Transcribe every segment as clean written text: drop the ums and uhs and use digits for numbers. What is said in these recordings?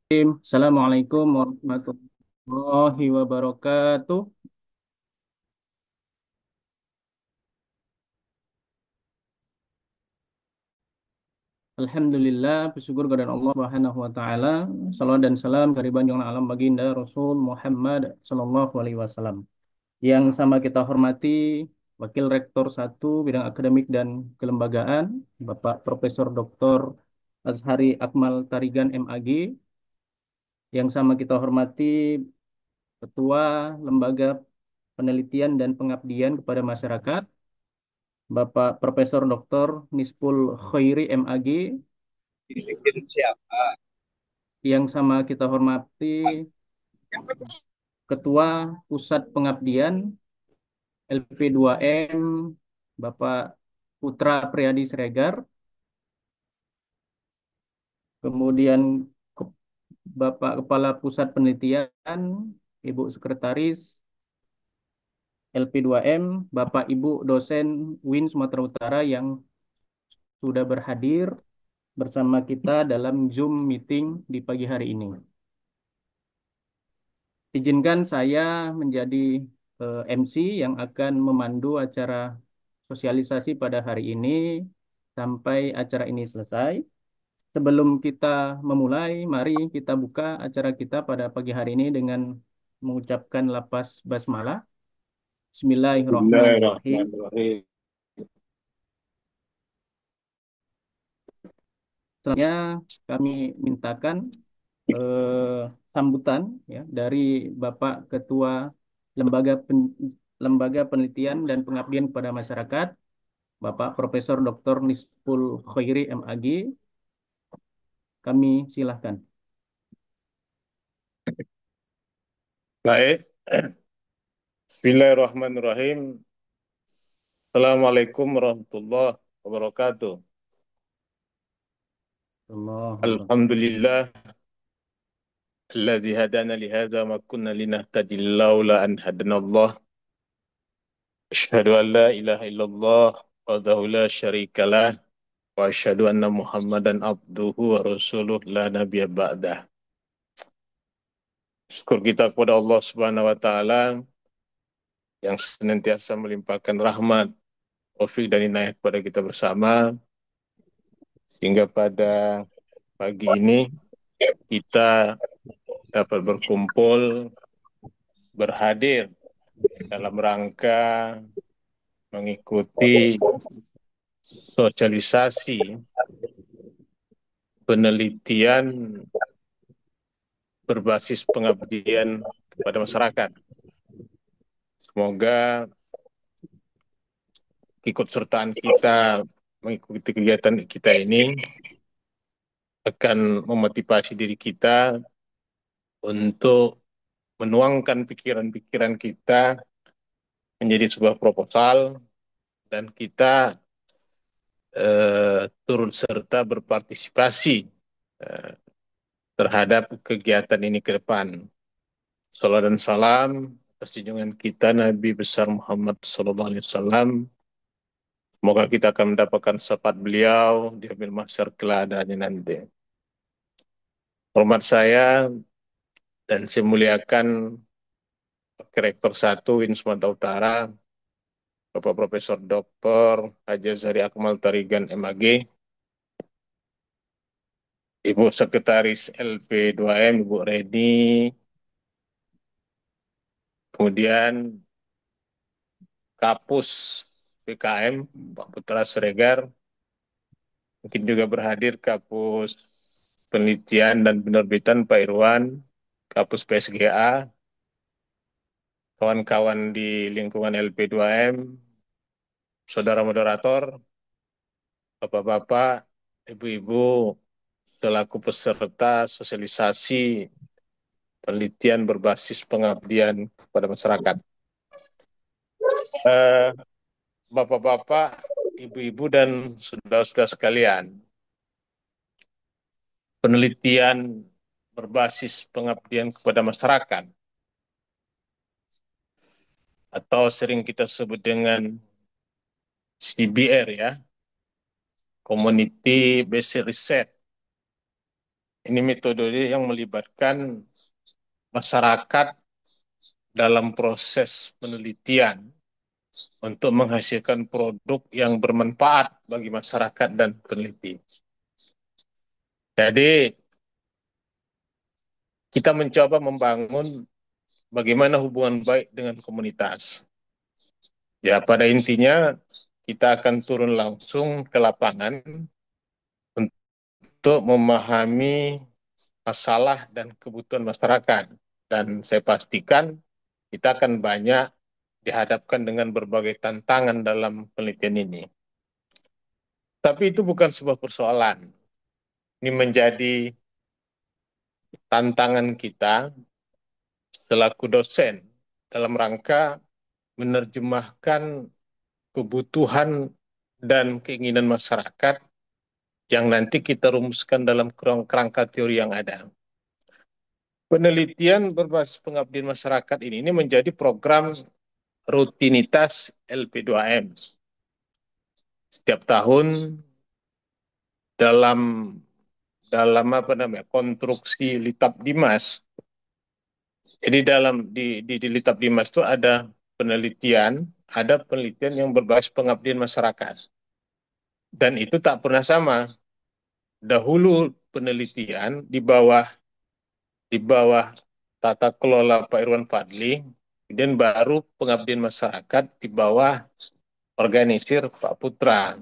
Assalamualaikum warahmatullahi wabarakatuh. Alhamdulillah, bersyukur kepada Allah Subhanahu wa taala. Salawat dan salam dari Banjung Alam Baginda Rasul Muhammad sallallahu alaihi wasallam. Yang sama kita hormati Wakil Rektor 1 Bidang Akademik dan Kelembagaan, Bapak Profesor Dr. Azhari Akmal Tarigan MAG. Yang sama kita hormati Ketua Lembaga Penelitian dan Pengabdian kepada Masyarakat, Bapak Profesor Dr. Nispul Khairi MAG. Yang sama kita hormati Ketua Pusat Pengabdian LP2M, Bapak Putra Priadi Siregar. Kemudian ke- Bapak Kepala Pusat Penelitian, Ibu Sekretaris LP2M, Bapak Ibu dosen UIN Sumatera Utara yang sudah berhadir bersama kita dalam Zoom meeting di pagi hari ini. Izinkan saya menjadi MC yang akan memandu acara sosialisasi pada hari ini sampai acara ini selesai. Sebelum kita memulai, mari kita buka acara kita pada pagi hari ini dengan mengucapkan lafaz basmalah. Bismillahirrahmanirrahim. Bismillahirrahmanirrahim. Selanjutnya kami mintakan sambutan ya dari Bapak Ketua Lembaga Lembaga Penelitian dan Pengabdian kepada Masyarakat, Bapak Profesor Dr. Nispul Khairi MAG. Kami silahkan. Baik. Bismillahirrahmanirrahim. Assalamualaikum warahmatullahi wabarakatuh. Allah. Alhamdulillah alladzi hadana li hadza ma kunna linahtadi laula an hadanallah. Asyhadu an la ilaha illallah wahdahu la syarikalah wa asyhadu anna Muhammadan abduhu wa rasuluh la nabiyya ba'dah. Syukur kita kepada Allah Subhanahu wa taala yang senantiasa melimpahkan rahmat, taufik dan inayah kepada kita bersama sehingga pada pagi ini kita dapat berkumpul, berhadir dalam rangka mengikuti sosialisasi penelitian berbasis pengabdian kepada masyarakat. Semoga ikut-sertaan kita mengikuti kegiatan kita ini akan memotivasi diri kita untuk menuangkan pikiran-pikiran kita menjadi sebuah proposal dan kita turut serta berpartisipasi eh, terhadap kegiatan ini ke depan. Salam dan salam atas junjungan kita Nabi besar Muhammad SAW. Semoga kita akan mendapatkan syafaat beliau di akhir mahsyar kelak adanya nanti. Hormat saya dan saya muliakan Rektor 1 UIN Sumatera Utara, Bapak Profesor Dr. Haji Azhari Akmal Tarigan MAG, Ibu Sekretaris LP2M, Ibu Reni, kemudian Kapus PKM, Pak Putra Siregar, mungkin juga berhadir Kapus Penelitian dan Penerbitan Pak Irwan, Kapus PSGA, kawan-kawan di lingkungan LP2M, saudara moderator, bapak-bapak, ibu-ibu, selaku peserta sosialisasi penelitian berbasis pengabdian kepada masyarakat. Eh, Bapak-bapak, ibu-ibu, dan saudara-saudara sekalian, penelitian berbasis pengabdian kepada masyarakat atau sering kita sebut dengan CBR ya, Community Based Research. Ini metode yang melibatkan masyarakat dalam proses penelitian untuk menghasilkan produk yang bermanfaat bagi masyarakat dan peneliti. Jadi kita mencoba membangun bagaimana hubungan baik dengan komunitas. Ya, pada intinya kita akan turun langsung ke lapangan untuk memahami masalah dan kebutuhan masyarakat. Dan saya pastikan kita akan banyak dihadapkan dengan berbagai tantangan dalam penelitian ini. Tapi itu bukan sebuah persoalan. Ini menjadi tantangan kita selaku dosen dalam rangka menerjemahkan kebutuhan dan keinginan masyarakat yang nanti kita rumuskan dalam kerangka teori yang ada. Penelitian berbasis pengabdian masyarakat ini menjadi program rutinitas LP2M. Setiap tahun dalam dalam apa namanya konstruksi Litap Dimas. Jadi di Litap Dimas itu ada penelitian yang berbasis pengabdian masyarakat. Dan itu tak pernah sama. Dahulu penelitian di bawah tata kelola Pak Irwan Fadli, kemudian baru pengabdian masyarakat di bawah organisir Pak Putra.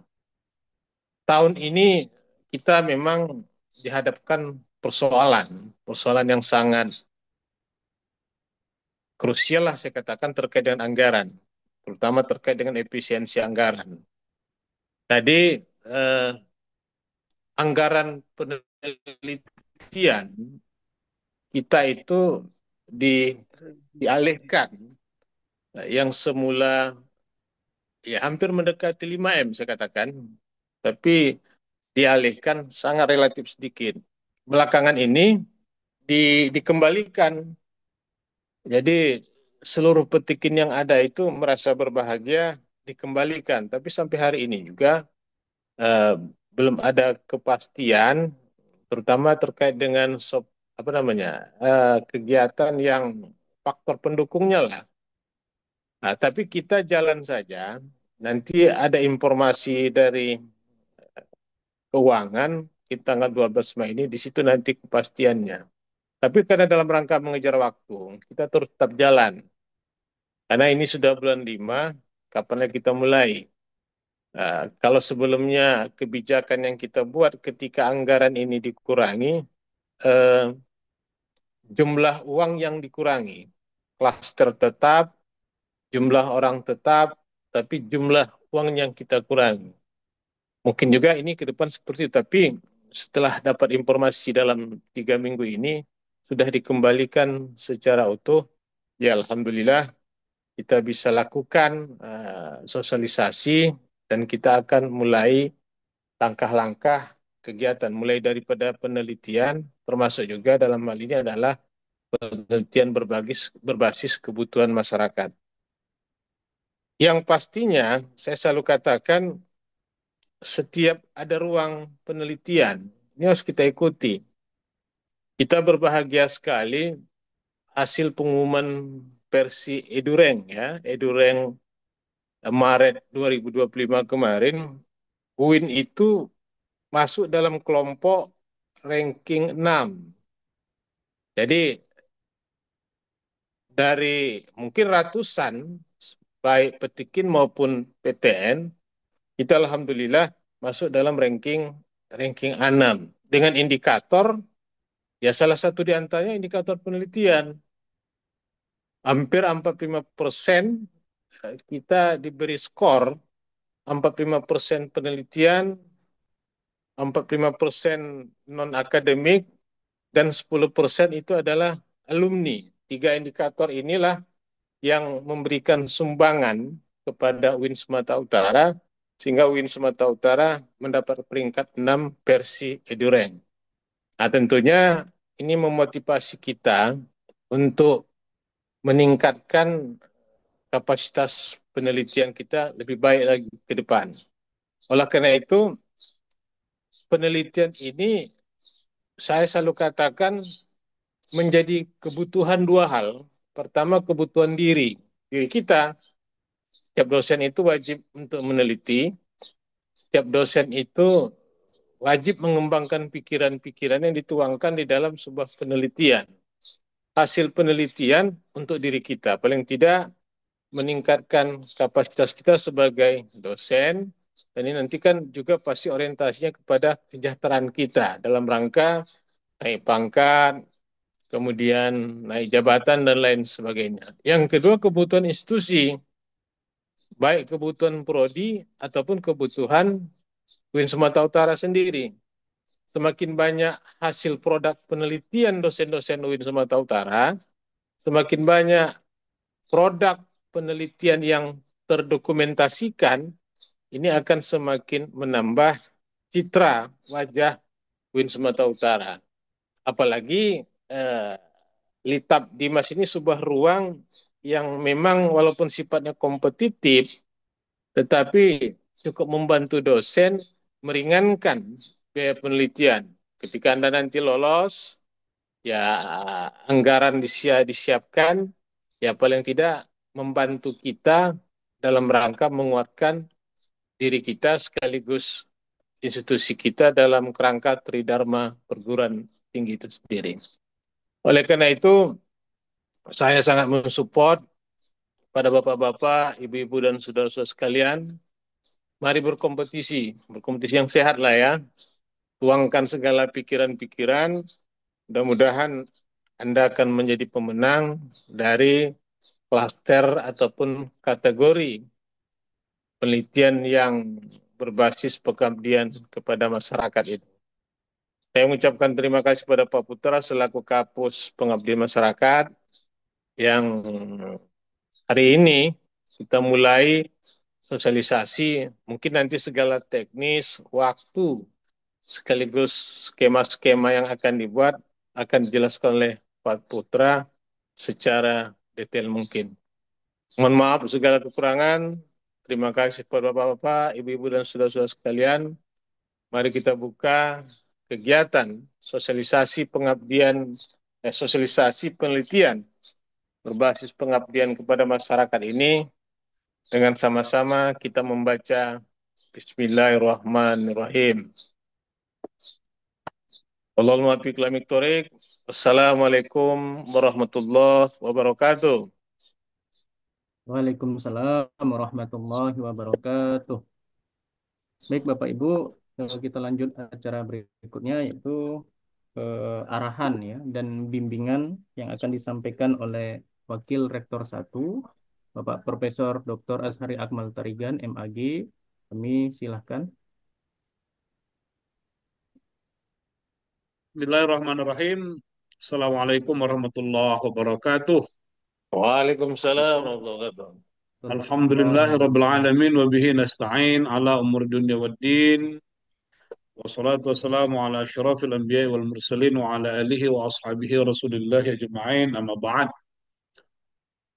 Tahun ini kita memang dihadapkan persoalan yang sangat krusial lah saya katakan terkait dengan anggaran, terutama terkait dengan efisiensi anggaran. Tadi eh, anggaran penelitian kita itu di, dialihkan yang semula ya hampir mendekati 5M saya katakan, tapi dialihkan sangat relatif sedikit. Belakangan ini dikembalikan. Jadi seluruh petikin yang ada itu merasa berbahagia dikembalikan. Tapi sampai hari ini juga eh, belum ada kepastian, terutama terkait dengan apa namanya kegiatan yang faktor pendukungnya lah. Nah, tapi kita jalan saja. Nanti ada informasi dari keuangan di tanggal 12 Mei ini, di situ nanti kepastiannya. Tapi karena dalam rangka mengejar waktu, kita terus tetap jalan. Karena ini sudah bulan 5, kapannya kita mulai? Kalau sebelumnya kebijakan yang kita buat ketika anggaran ini dikurangi, eh, jumlah uang yang dikurangi. Klaster tetap, jumlah orang tetap, tapi jumlah uang yang kita kurangi. Mungkin juga ini ke depan seperti itu, tapi setelah dapat informasi dalam 3 minggu ini, sudah dikembalikan secara utuh, ya Alhamdulillah kita bisa lakukan sosialisasi dan kita akan mulai langkah-langkah kegiatan, mulai daripada penelitian, termasuk juga dalam hal ini adalah penelitian berbasis kebutuhan masyarakat. Yang pastinya, saya selalu katakan, setiap ada ruang penelitian, ini harus kita ikuti. Kita berbahagia sekali hasil pengumuman versi Edureng, ya, Edureng Maret 2025 kemarin, UIN itu masuk dalam kelompok ranking 6. Jadi dari mungkin ratusan, baik Petikin maupun PTN, kita alhamdulillah masuk dalam ranking ranking 6 dengan indikator, ya salah satu di antaranya indikator penelitian. Hampir 45% kita diberi skor, 45% penelitian, 45% non-akademik, dan 10% itu adalah alumni. Tiga indikator inilah yang memberikan sumbangan kepada UIN Sumatera Utara, sehingga UIN Sumatera Utara mendapat peringkat 6 versi Edureng. Nah, tentunya ini memotivasi kita untuk meningkatkan kapasitas penelitian kita lebih baik lagi ke depan. Oleh karena itu, penelitian ini saya selalu katakan menjadi kebutuhan dua hal. Pertama, kebutuhan diri kita. Setiap dosen itu wajib untuk meneliti. Setiap dosen itu wajib mengembangkan pikiran-pikiran yang dituangkan di dalam sebuah penelitian. Hasil penelitian untuk diri kita. Paling tidak meningkatkan kapasitas kita sebagai dosen. Dan ini nanti kan juga pasti orientasinya kepada kesejahteraan kita dalam rangka naik pangkat, kemudian naik jabatan dan lain sebagainya. Yang kedua, kebutuhan institusi, baik kebutuhan prodi ataupun kebutuhan UIN Sumatera Utara sendiri. Semakin banyak hasil produk penelitian dosen-dosen UIN Sumatera Utara, semakin banyak produk penelitian yang terdokumentasikan, ini akan semakin menambah citra wajah UIN Sumatera Utara. Apalagi Litap Dimas ini sebuah ruang yang memang walaupun sifatnya kompetitif, tetapi cukup membantu dosen meringankan biaya penelitian. Ketika Anda nanti lolos, ya anggaran disiapkan, ya paling tidak membantu kita dalam rangka menguatkan diri kita sekaligus institusi kita dalam kerangka Tridharma perguruan tinggi itu sendiri. Oleh karena itu, saya sangat mensupport pada bapak-bapak, ibu-ibu, dan saudara-saudara sekalian, mari berkompetisi, berkompetisi yang sehat lah ya. Tuangkan segala pikiran-pikiran, mudah-mudahan Anda akan menjadi pemenang dari klaster ataupun kategori penelitian yang berbasis pengabdian kepada masyarakat itu. Saya mengucapkan terima kasih kepada Pak Putra selaku Kapus Pengabdian Masyarakat yang hari ini kita mulai sosialisasi, mungkin nanti segala teknis, waktu, sekaligus skema-skema yang akan dibuat akan dijelaskan oleh Pak Putra secara detail mungkin. Mohon maaf segala kekurangan. Terima kasih kepada Bapak-Bapak, Ibu-Ibu, dan saudara-saudara sekalian. Mari kita buka kegiatan sosialisasi pengabdian, sosialisasi penelitian berbasis pengabdian kepada masyarakat ini dengan sama-sama kita membaca Bismillahirrahmanirrahim. Allahumma fiq lamik thorik. Assalamualaikum warahmatullahi wabarakatuh. Waalaikumsalam warahmatullahi wabarakatuh. Baik Bapak Ibu, kita lanjut acara berikutnya yaitu arahan ya dan bimbingan yang akan disampaikan oleh Wakil Rektor 1 Bapak Profesor Dr. Azhari Akmal Tarigan MAG. Kami silahkan. Bismillahirrahmanirrahim. Assalamualaikum warahmatullahi wabarakatuh. Waalaikumsalam warahmatullahi wabarakatuh. Warahmatullahi Alhamdulillahirabbil wabarakatuh. alamin wa bihi nasta'in ala umur dunya waddin. Wassalatu wassalamu ala asyrafil anbiya'i wal mursalin wa ala alihi wa ashabihi Rasulillah ajma'in. Amma ba'd.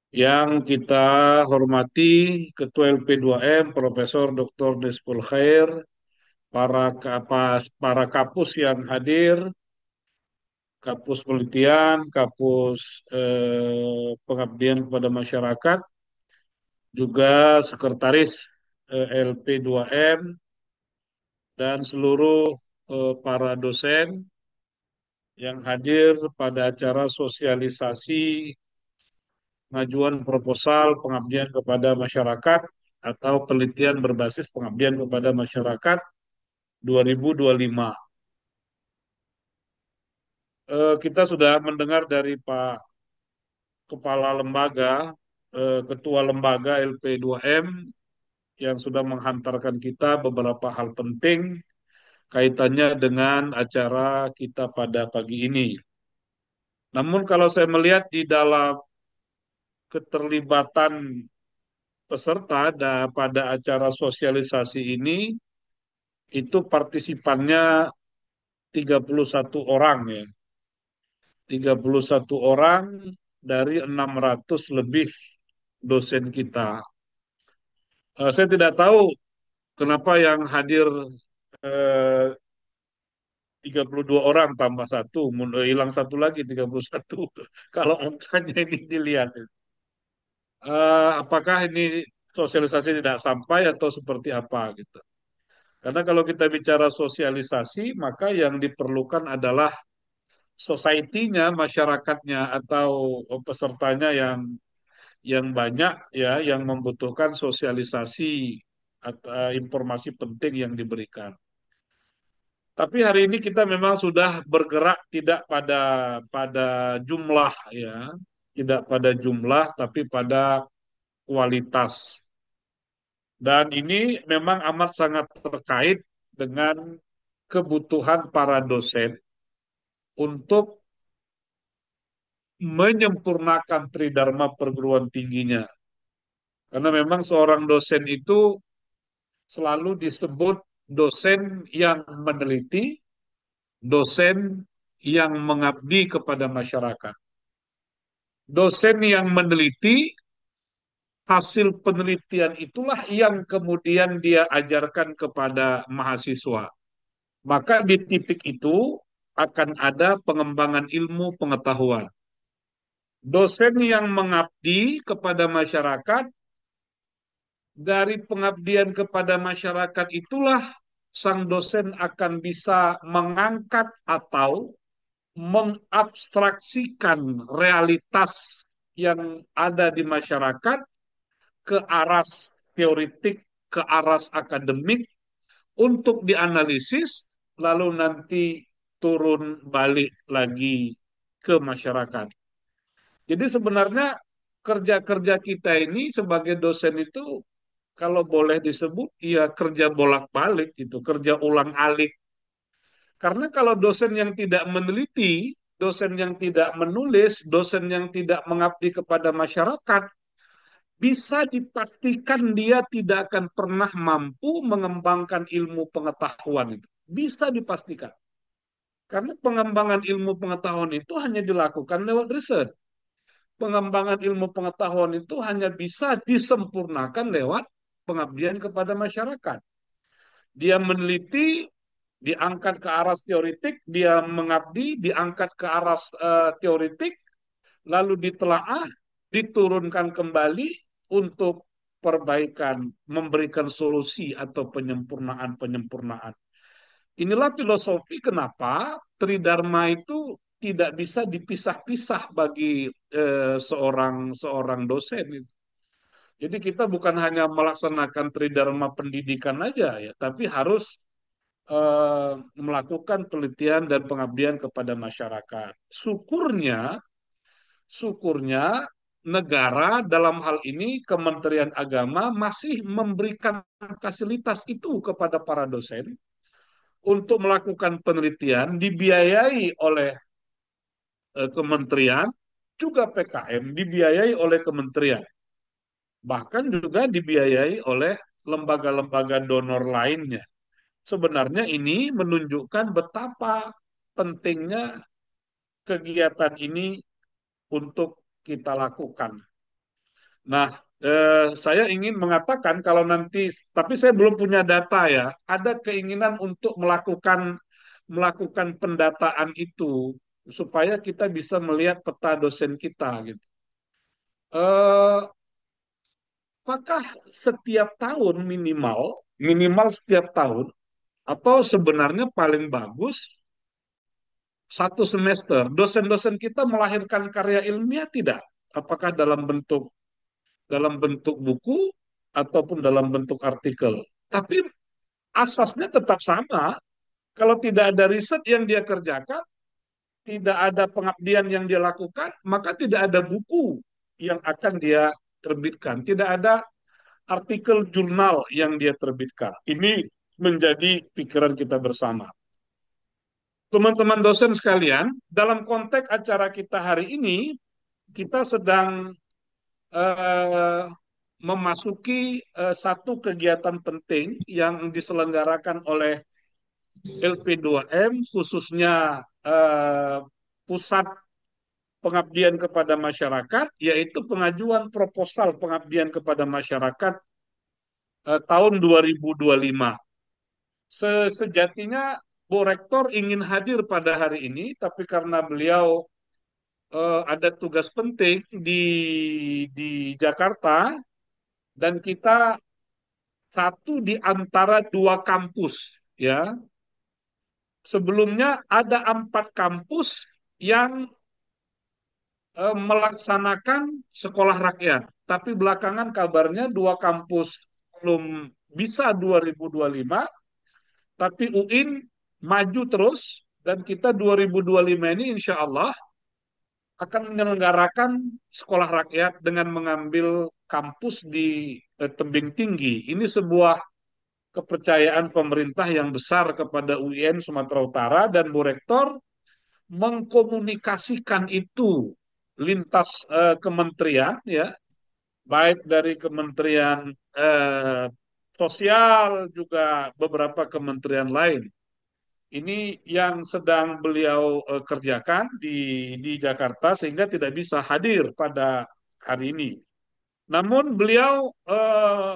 Yang kita hormati Ketua LP2M Profesor Dr. Despul Khair, para kapus yang hadir, kapus penelitian, kapus pengabdian kepada masyarakat, juga sekretaris LP2M dan seluruh para dosen yang hadir pada acara sosialisasi pengajuan proposal pengabdian kepada masyarakat atau penelitian berbasis pengabdian kepada masyarakat 2025. Kita sudah mendengar dari Pak Kepala Lembaga, Ketua Lembaga LP2M yang sudah menghantarkan kita beberapa hal penting kaitannya dengan acara kita pada pagi ini. Namun kalau saya melihat di dalam keterlibatan peserta pada acara sosialisasi ini, itu partisipannya 31 orang ya. 31 orang dari 600 lebih dosen kita. Saya tidak tahu kenapa yang hadir eh, 32 orang tambah satu, hilang satu lagi 31. Kalau angkanya ini dilihat. Apakah ini sosialisasi tidak sampai atau seperti apa gitu. Karena kalau kita bicara sosialisasi, maka yang diperlukan adalah society-nya, masyarakatnya atau pesertanya yang banyak ya, yang membutuhkan sosialisasi atau informasi penting yang diberikan. Tapi hari ini kita memang sudah bergerak tidak pada pada jumlah ya, tidak pada jumlah tapi pada kualitas. Dan ini memang amat sangat terkait dengan kebutuhan para dosen untuk menyempurnakan tridharma perguruan tingginya. Karena memang seorang dosen itu selalu disebut dosen yang meneliti, dosen yang mengabdi kepada masyarakat. Dosen yang meneliti, hasil penelitian itulah yang kemudian dia ajarkan kepada mahasiswa. Maka di titik itu akan ada pengembangan ilmu pengetahuan. Dosen yang mengabdi kepada masyarakat, dari pengabdian kepada masyarakat itulah sang dosen akan bisa mengangkat atau mengabstraksikan realitas yang ada di masyarakat ke arah teoritik, ke arah akademik untuk dianalisis, lalu nanti turun balik lagi ke masyarakat. Jadi sebenarnya kerja-kerja kita ini sebagai dosen itu kalau boleh disebut ya kerja bolak-balik itu, kerja ulang-alik. Karena kalau dosen yang tidak meneliti, dosen yang tidak menulis, dosen yang tidak mengabdi kepada masyarakat, bisa dipastikan dia tidak akan pernah mampu mengembangkan ilmu pengetahuan itu. Bisa dipastikan. Karena pengembangan ilmu pengetahuan itu hanya dilakukan lewat riset. Pengembangan ilmu pengetahuan itu hanya bisa disempurnakan lewat pengabdian kepada masyarakat. Dia meneliti, diangkat ke arah teoritik, dia mengabdi, diangkat ke arah teoritik, lalu ditelaah, diturunkan kembali untuk perbaikan, memberikan solusi atau penyempurnaan-penyempurnaan. Inilah filosofi kenapa Tridharma itu tidak bisa dipisah-pisah bagi seorang seorang dosen. Jadi kita bukan hanya melaksanakan Tridharma pendidikan aja ya, tapi harus melakukan penelitian dan pengabdian kepada masyarakat. Syukurnya negara dalam hal ini Kementerian Agama masih memberikan fasilitas itu kepada para dosen untuk melakukan penelitian dibiayai oleh kementerian, juga PKM dibiayai oleh kementerian, bahkan juga dibiayai oleh lembaga-lembaga donor lainnya. Sebenarnya ini menunjukkan betapa pentingnya kegiatan ini untuk kita lakukan. Nah, saya ingin mengatakan kalau nanti, tapi saya belum punya data ya, ada keinginan untuk melakukan pendataan itu supaya kita bisa melihat peta dosen kita gitu. Apakah setiap tahun minimal minimal setiap tahun atau sebenarnya paling bagus satu semester dosen-dosen kita melahirkan karya ilmiah tidak? Apakah dalam bentuk buku ataupun dalam bentuk artikel? Tapi asasnya tetap sama. Kalau tidak ada riset yang dia kerjakan, tidak ada pengabdian yang dia lakukan, maka tidak ada buku yang akan dia terbitkan. Tidak ada artikel jurnal yang dia terbitkan. Ini menjadi pikiran kita bersama. Teman-teman dosen sekalian, dalam konteks acara kita hari ini, kita sedang eh, memasuki satu kegiatan penting yang diselenggarakan oleh LP2M, khususnya Pusat Pengabdian kepada Masyarakat, yaitu pengajuan proposal pengabdian kepada masyarakat tahun 2025. Sejatinya Bu Rektor ingin hadir pada hari ini, tapi karena beliau ada tugas penting di Jakarta, dan kita satu di antara dua kampus, ya. Sebelumnya ada 4 kampus yang melaksanakan sekolah rakyat, tapi belakangan kabarnya 2 kampus belum bisa 2025, tapi UIN maju terus, dan kita 2025 ini insya Allah akan menyelenggarakan sekolah rakyat dengan mengambil kampus di tebing tinggi. Ini sebuah kepercayaan pemerintah yang besar kepada UIN Sumatera Utara, dan Bu Rektor mengkomunikasikan itu lintas kementerian, ya, baik dari Kementerian Sosial juga beberapa kementerian lain. Ini yang sedang beliau kerjakan di Jakarta, sehingga tidak bisa hadir pada hari ini. Namun beliau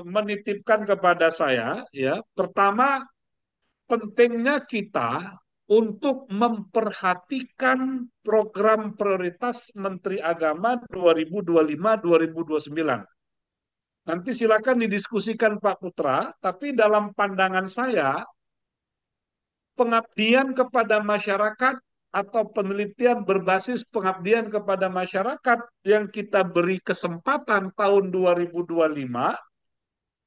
menitipkan kepada saya, ya, pertama, pentingnya kita untuk memperhatikan program prioritas Menteri Agama 2025-2029. Nanti silakan didiskusikan Pak Putra, tapi dalam pandangan saya, pengabdian kepada masyarakat atau penelitian berbasis pengabdian kepada masyarakat yang kita beri kesempatan tahun 2025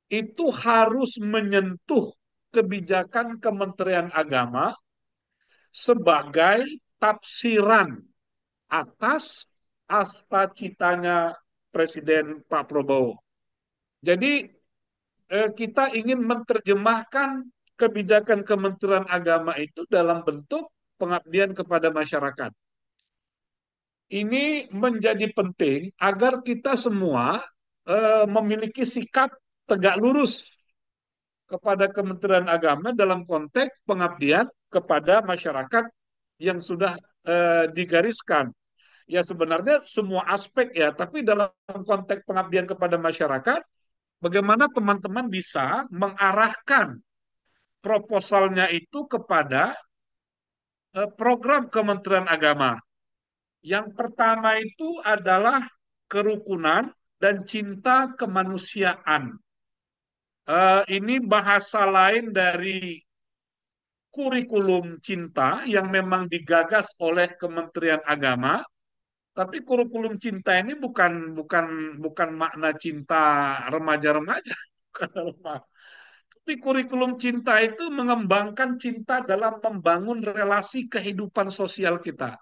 itu harus menyentuh kebijakan Kementerian Agama sebagai tafsiran atas asta citanya Presiden Pak Prabowo. Jadi kita ingin menerjemahkan kebijakan Kementerian Agama itu dalam bentuk pengabdian kepada masyarakat. Ini menjadi penting agar kita semua memiliki sikap tegak lurus kepada Kementerian Agama dalam konteks pengabdian kepada masyarakat yang sudah digariskan. Ya sebenarnya semua aspek, ya, tapi dalam konteks pengabdian kepada masyarakat, bagaimana teman-teman bisa mengarahkan proposalnya itu kepada program Kementerian Agama. Yang pertama itu adalah kerukunan dan cinta kemanusiaan. Ini bahasa lain dari kurikulum cinta yang memang digagas oleh Kementerian Agama. Tapi kurikulum cinta ini bukan makna cinta remaja-remaja. Tapi kurikulum cinta itu mengembangkan cinta dalam membangun relasi kehidupan sosial kita.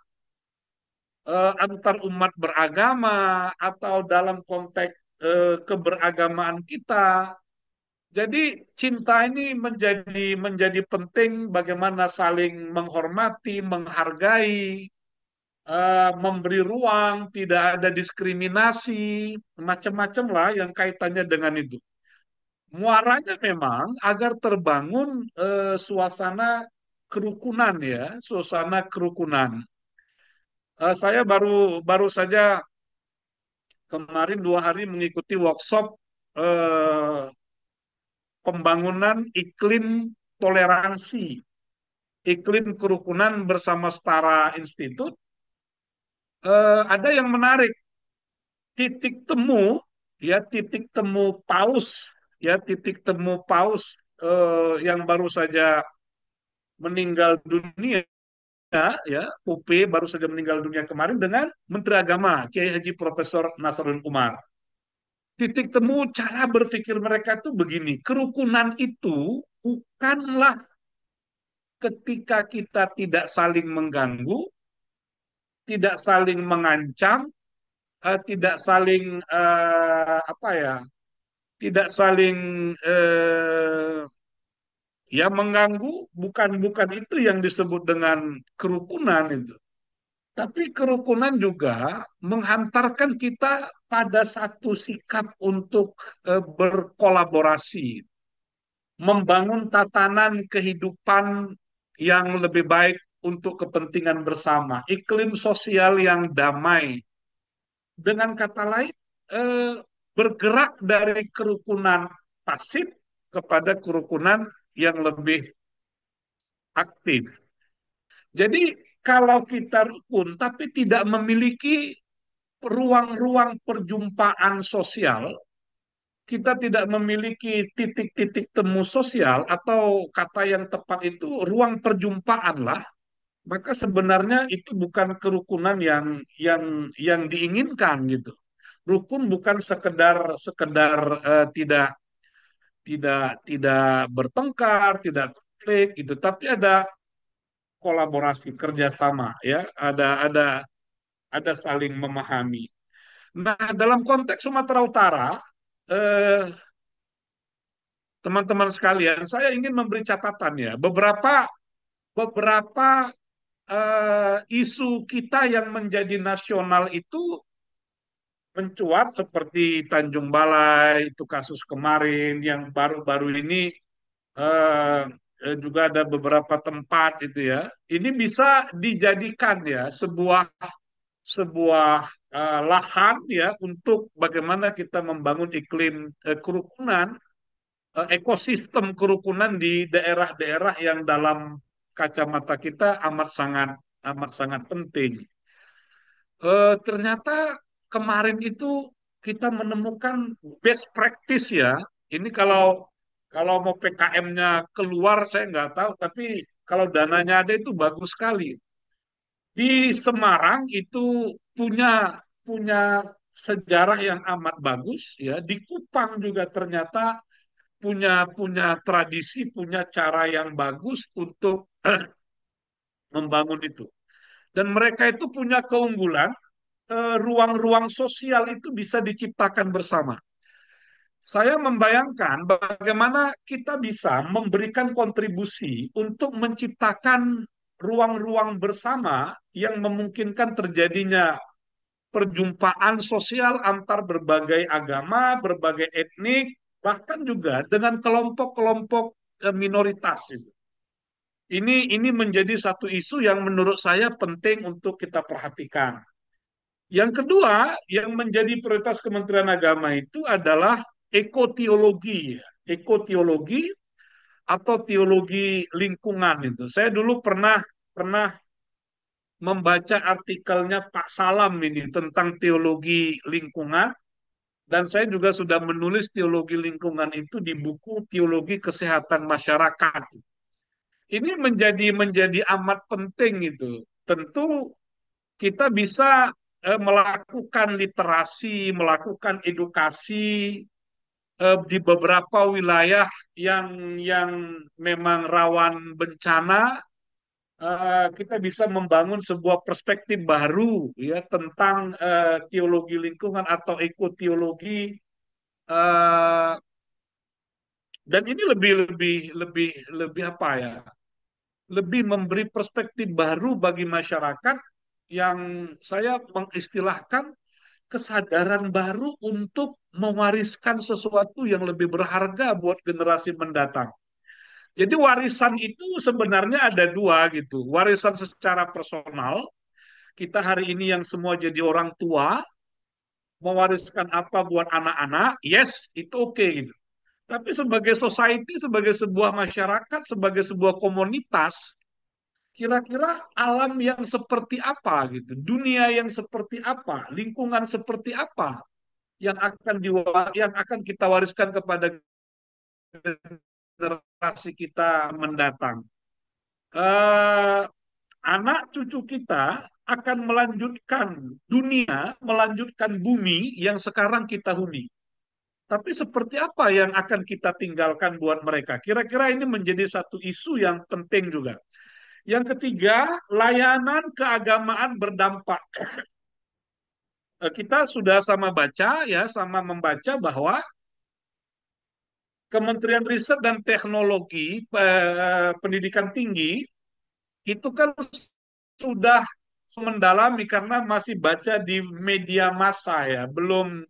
Antar umat beragama atau dalam konteks keberagamaan kita. Jadi cinta ini menjadi penting, bagaimana saling menghormati, menghargai, memberi ruang, tidak ada diskriminasi, macam-macam lah yang kaitannya dengan itu. Muaranya memang agar terbangun suasana kerukunan, ya, suasana kerukunan. Saya baru baru saja kemarin 2 hari mengikuti workshop eh, pembangunan iklim toleransi, iklim kerukunan bersama Setara Institut. Ada yang menarik, titik temu, ya, titik temu paus, ya, titik temu paus yang baru saja meninggal dunia, ya, Pupe baru saja meninggal dunia kemarin, dengan Menteri Agama Kiai Haji Profesor Nasruddin Umar. Titik temu cara berpikir mereka tuh begini, kerukunan itu bukanlah ketika kita tidak saling mengganggu, tidak saling mengancam, tidak saling apa ya, tidak saling ya mengganggu, bukan itu yang disebut dengan kerukunan itu. Tapi kerukunan juga menghantarkan kita pada satu sikap untuk berkolaborasi, membangun tatanan kehidupan yang lebih baik untuk kepentingan bersama, iklim sosial yang damai. Dengan kata lain, eh, bergerak dari kerukunan pasif kepada kerukunan yang lebih aktif. Jadi kalau kita rukun tapi tidak memiliki ruang-ruang perjumpaan sosial, kita tidak memiliki titik-titik temu sosial atau kata yang tepat itu ruang perjumpaan lah, maka sebenarnya itu bukan kerukunan yang diinginkan gitu. Rukun bukan sekedar sekedar tidak tidak bertengkar, tidak konflik gitu, tapi ada kolaborasi kerjasama ya, ada saling memahami. Nah, dalam konteks Sumatera Utara, eh, teman-teman sekalian, saya ingin memberi catatan ya, beberapa beberapa isu kita yang menjadi nasional itu mencuat seperti Tanjung Balai, itu kasus kemarin yang baru-baru ini eh, juga ada beberapa tempat itu ya. Ini bisa dijadikan ya sebuah sebuah lahan ya untuk bagaimana kita membangun iklim kerukunan, ekosistem kerukunan di daerah-daerah yang dalam kacamata kita amat sangat penting. Ternyata kemarin itu kita menemukan best practice ya. Ini kalau kalau mau PKM-nya keluar saya nggak tahu, tapi kalau dananya ada itu bagus sekali. Di Semarang itu punya punya sejarah yang amat bagus ya. Di Kupang juga ternyata punya punya tradisi, punya cara yang bagus untuk membangun itu. Dan mereka itu punya keunggulan, ruang-ruang sosial itu bisa diciptakan bersama. Saya membayangkan bagaimana kita bisa memberikan kontribusi untuk menciptakan ruang-ruang bersama yang memungkinkan terjadinya perjumpaan sosial antar berbagai agama, berbagai etnik, bahkan juga dengan kelompok-kelompok minoritas. Ini menjadi satu isu yang menurut saya penting untuk kita perhatikan. Yang kedua, yang menjadi prioritas Kementerian Agama itu adalah ekoteologi, ya. Ekoteologi atau teologi lingkungan itu. Saya dulu pernah pernah membaca artikelnya Pak Salam ini tentang teologi lingkungan, dan saya juga sudah menulis teologi lingkungan itu di buku Teologi Kesehatan Masyarakat. Ini menjadi amat penting itu. Tentu kita bisa melakukan literasi, melakukan edukasi di beberapa wilayah yang memang rawan bencana. Kita bisa membangun sebuah perspektif baru ya tentang teologi lingkungan atau ekoteologi, uh, dan ini lebih lebih lebih lebih apa ya? Lebih memberi perspektif baru bagi masyarakat yang saya mengistilahkan kesadaran baru untuk mewariskan sesuatu yang lebih berharga buat generasi mendatang. Jadi warisan itu sebenarnya ada dua gitu. Warisan secara personal, kita hari ini yang semua jadi orang tua, mewariskan apa buat anak-anak, yes, itu oke gitu. Tapi sebagai society, sebagai sebuah masyarakat, sebagai sebuah komunitas, kira-kira alam yang seperti apa gitu, dunia yang seperti apa, lingkungan seperti apa yang akan kita wariskan kepada generasi kita mendatang. Eh, Anak cucu kita akan melanjutkan dunia, melanjutkan bumi yang sekarang kita huni. Tapi seperti apa yang akan kita tinggalkan buat mereka? Kira-kira ini menjadi satu isu yang penting juga. Yang ketiga, layanan keagamaan berdampak. Kita sudah sama baca ya, sama membaca bahwa Kementerian Riset dan Teknologi Pendidikan Tinggi itu kan sudah mendalami karena masih baca di media massa ya, belum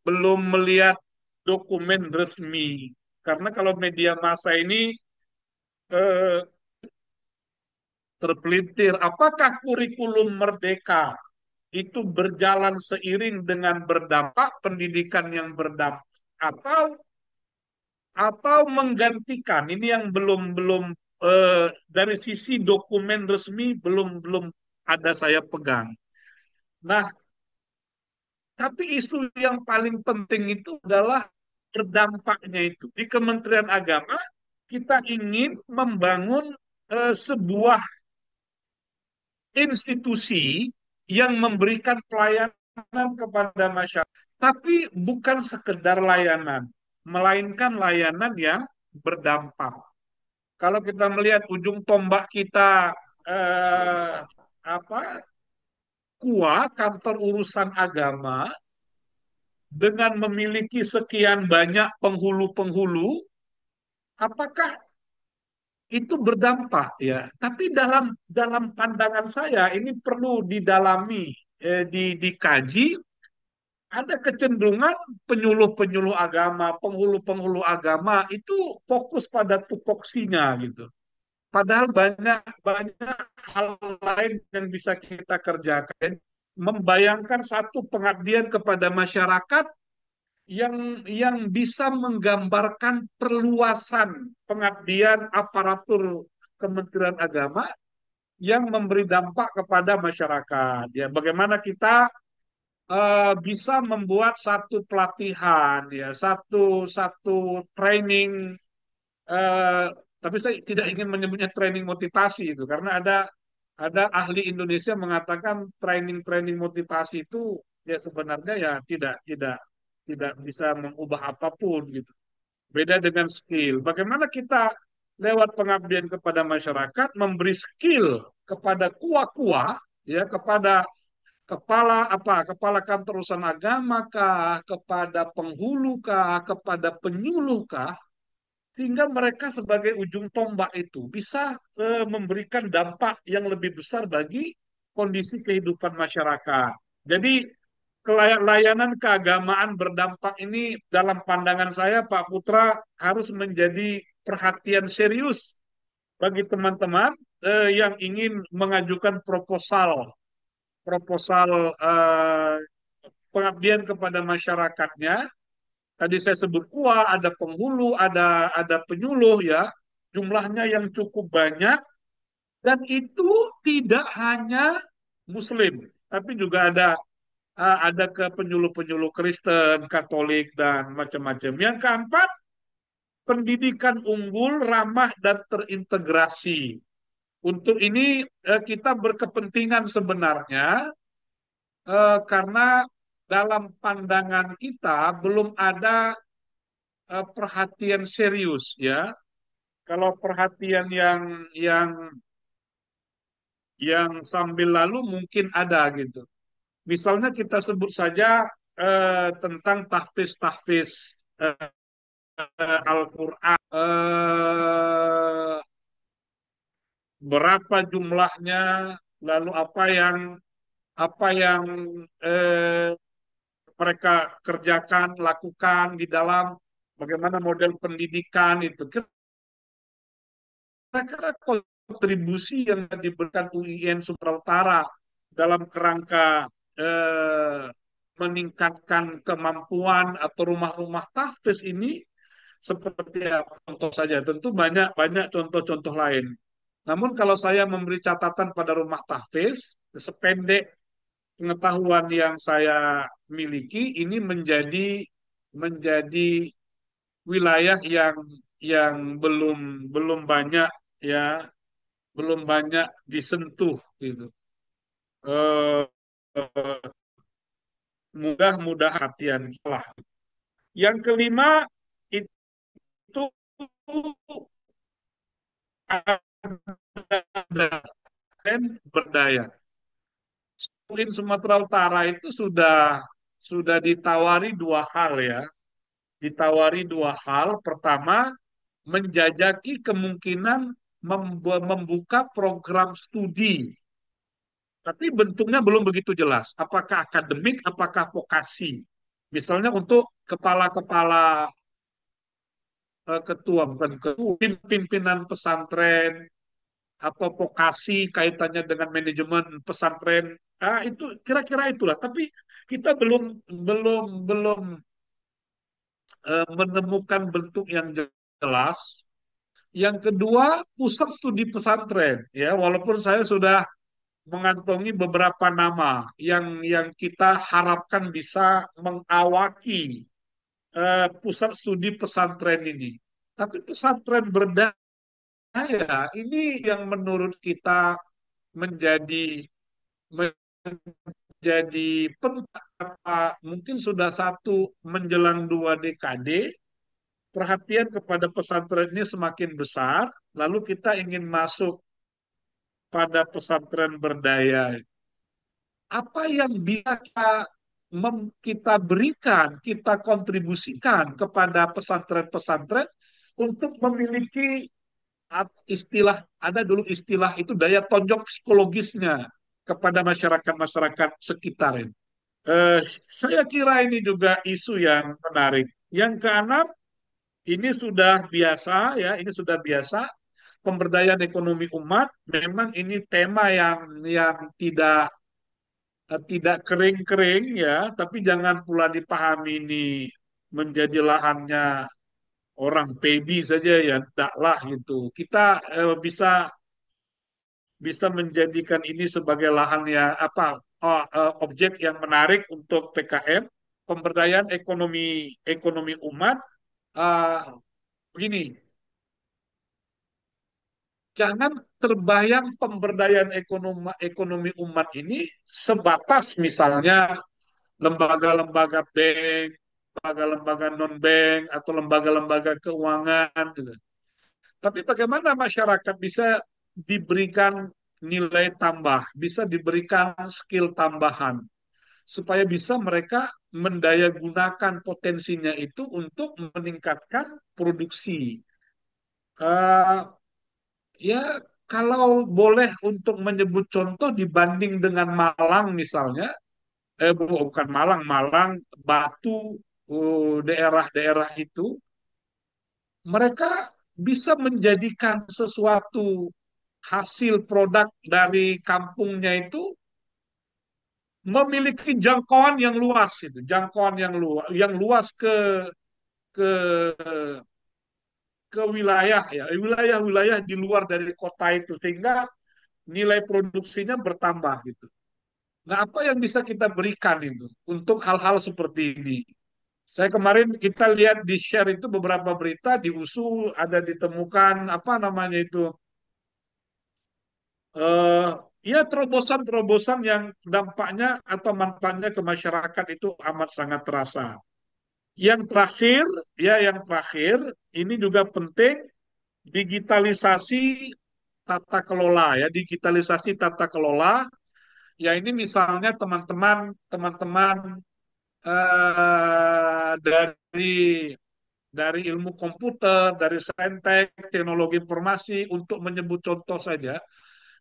belum melihat dokumen resmi. Karena kalau media massa ini eh, terpelintir, apakah kurikulum Merdeka itu berjalan seiring dengan berdampak pendidikan yang berdampak atau menggantikan ini yang belum belum dari sisi dokumen resmi belum belum ada saya pegang. Nah, tapi isu yang paling penting itu adalah berdampaknya itu. Di Kementerian Agama kita ingin membangun sebuah institusi yang memberikan pelayanan kepada masyarakat, tapi bukan sekedar layanan, melainkan layanan yang berdampak. Kalau kita melihat ujung tombak kita eh, apa KUA, kantor urusan agama, dengan memiliki sekian banyak penghulu-penghulu, apakah itu berdampak ya? Tapi dalam dalam pandangan saya ini perlu didalami, dikaji. Ada kecenderungan penyuluh-penyuluh agama, penghulu-penghulu agama itu fokus pada tupoksinya gitu. Padahal banyak banyak hal lain yang bisa kita kerjakan. Membayangkan satu pengabdian kepada masyarakat yang bisa menggambarkan perluasan pengabdian aparatur Kementerian Agama yang memberi dampak kepada masyarakat. Ya, bagaimana kita bisa membuat satu pelatihan, ya, satu satu training. eh, tapi saya tidak ingin menyebutnya training motivasi itu, karena ada ahli Indonesia mengatakan training-training motivasi itu ya sebenarnya ya tidak bisa mengubah apapun gitu. Beda dengan skill. Bagaimana kita lewat pengabdian kepada masyarakat memberi skill kepada kuah-kuah, ya, kepada kepala kantor urusan agama kah, kepada penghulu kah, kepada penyuluh kah, sehingga mereka sebagai ujung tombak itu bisa memberikan dampak yang lebih besar bagi kondisi kehidupan masyarakat. Jadi layanan keagamaan berdampak ini dalam pandangan saya Pak Putra harus menjadi perhatian serius bagi teman-teman yang ingin mengajukan proposal proposal pengabdian kepada masyarakatnya. Tadi saya sebut kuah, ada penghulu, ada penyuluh ya, jumlahnya yang cukup banyak dan itu tidak hanya Muslim, tapi juga ada ke penyuluh-penyuluh Kristen, Katolik dan macam-macam. Yang keempat, pendidikan unggul, ramah dan terintegrasi. Untuk ini kita berkepentingan sebenarnya karena dalam pandangan kita belum ada perhatian serius ya. Kalau perhatian yang sambil lalu mungkin ada gitu. Misalnya kita sebut saja tentang tahfiz-tahfiz Al-Quran. Berapa jumlahnya, lalu apa yang eh, mereka kerjakan, lakukan di dalam bagaimana model pendidikan itu. Kira-kira kontribusi yang diberikan UIN Sumatera Utara dalam kerangka eh, meningkatkan kemampuan atau rumah-rumah tahfiz ini seperti apa? Contoh saja. Tentu banyak banyak contoh-contoh lain. Namun kalau saya memberi catatan pada rumah tahfiz, sependek pengetahuan yang saya miliki, ini menjadi wilayah yang belum belum banyak ya belum banyak disentuh gitu. Eh, mudah-mudahan hatian lah. Yang kelima itu ada dan berdaya. Mungkin Sumatera Utara itu sudah ditawari dua hal ya. Ditawari dua hal. Pertama, menjajaki kemungkinan membuka program studi. Tapi bentuknya belum begitu jelas. Apakah akademik, apakah vokasi. Misalnya untuk kepala-kepala ketua, bukan ketua, pimpinan pesantren, atau vokasi kaitannya dengan manajemen pesantren. Itu kira-kira itulah. Tapi kita belum belum belum menemukan bentuk yang jelas Yang kedua, pusat studi pesantren. Ya, walaupun saya sudah mengantongi beberapa nama yang kita harapkan bisa mengawaki pusat studi pesantren ini. Tapi pesantren berdaya ini yang menurut kita menjadi menjadi penting. Mungkin sudah satu menjelang 2 dekade, perhatian kepada pesantren ini semakin besar, lalu kita ingin masuk pada pesantren berdaya. Apa yang bisa kita berikan, kita kontribusikan kepada pesantren-pesantren untuk memiliki istilah, ada dulu istilah itu daya tonjok psikologisnya kepada masyarakat-masyarakat sekitar ini. Eh, saya kira ini juga isu yang menarik. Yang keenam, ini sudah biasa ya, ini sudah biasa pemberdayaan ekonomi umat. Memang ini tema yang tidak kering-kering ya, tapi jangan pula dipahami ini menjadi lahannya orang PB saja ya, tidaklah gitu. Kita bisa bisa menjadikan ini sebagai lahan ya apa objek yang menarik untuk PKM, pemberdayaan ekonomi ekonomi umat. Uh, Begini, jangan terbayang pemberdayaan ekonomi umat ini sebatas misalnya lembaga-lembaga bank, lembaga-lembaga non-bank, atau lembaga-lembaga keuangan. Gitu. Tapi bagaimana masyarakat bisa diberikan nilai tambah, bisa diberikan skill tambahan, supaya bisa mereka mendaya gunakan potensinya itu untuk meningkatkan produksi. Uh, ya, kalau boleh untuk menyebut contoh dibanding dengan Malang misalnya, bukan Malang, Batu, daerah-daerah itu, mereka bisa menjadikan sesuatu hasil produk dari kampungnya itu memiliki jangkauan yang luas itu, jangkauan yang luas ke ke wilayah ya, wilayah-wilayah di luar dari kota itu sehingga nilai produksinya bertambah gitu. Nah, apa yang bisa kita berikan itu untuk hal-hal seperti ini? Saya kemarin kita lihat di share itu beberapa berita di USU ada ditemukan apa namanya itu eh ya terobosan-terobosan yang dampaknya atau manfaatnya ke masyarakat itu amat sangat terasa. Yang terakhir yang terakhir ini juga penting digitalisasi tata kelola ya, digitalisasi tata kelola. Ya ini misalnya teman-teman dari ilmu komputer, dari saintek, teknologi informasi, untuk menyebut contoh saja,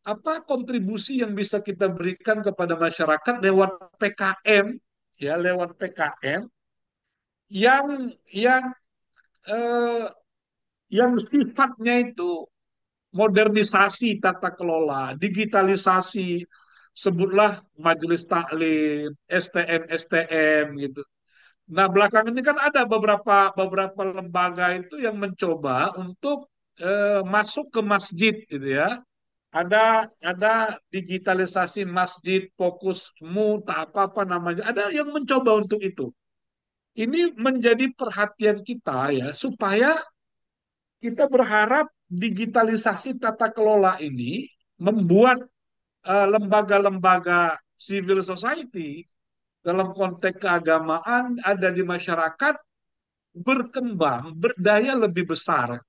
apa kontribusi yang bisa kita berikan kepada masyarakat lewat PKM, ya lewat PKM yang yang eh, yang sifatnya itu modernisasi tata kelola, digitalisasi, sebutlah majelis taklim, STM gitu. Nah, belakangan ini kan ada beberapa lembaga itu yang mencoba untuk masuk ke masjid gitu ya. Ada digitalisasi masjid, fokusmu, tak apa-apa namanya. Ada yang mencoba untuk itu. Ini menjadi perhatian kita ya, supaya kita berharap digitalisasi tata kelola ini membuat lembaga-lembaga civil society dalam konteks keagamaan ada di masyarakat berkembang, berdaya lebih besar.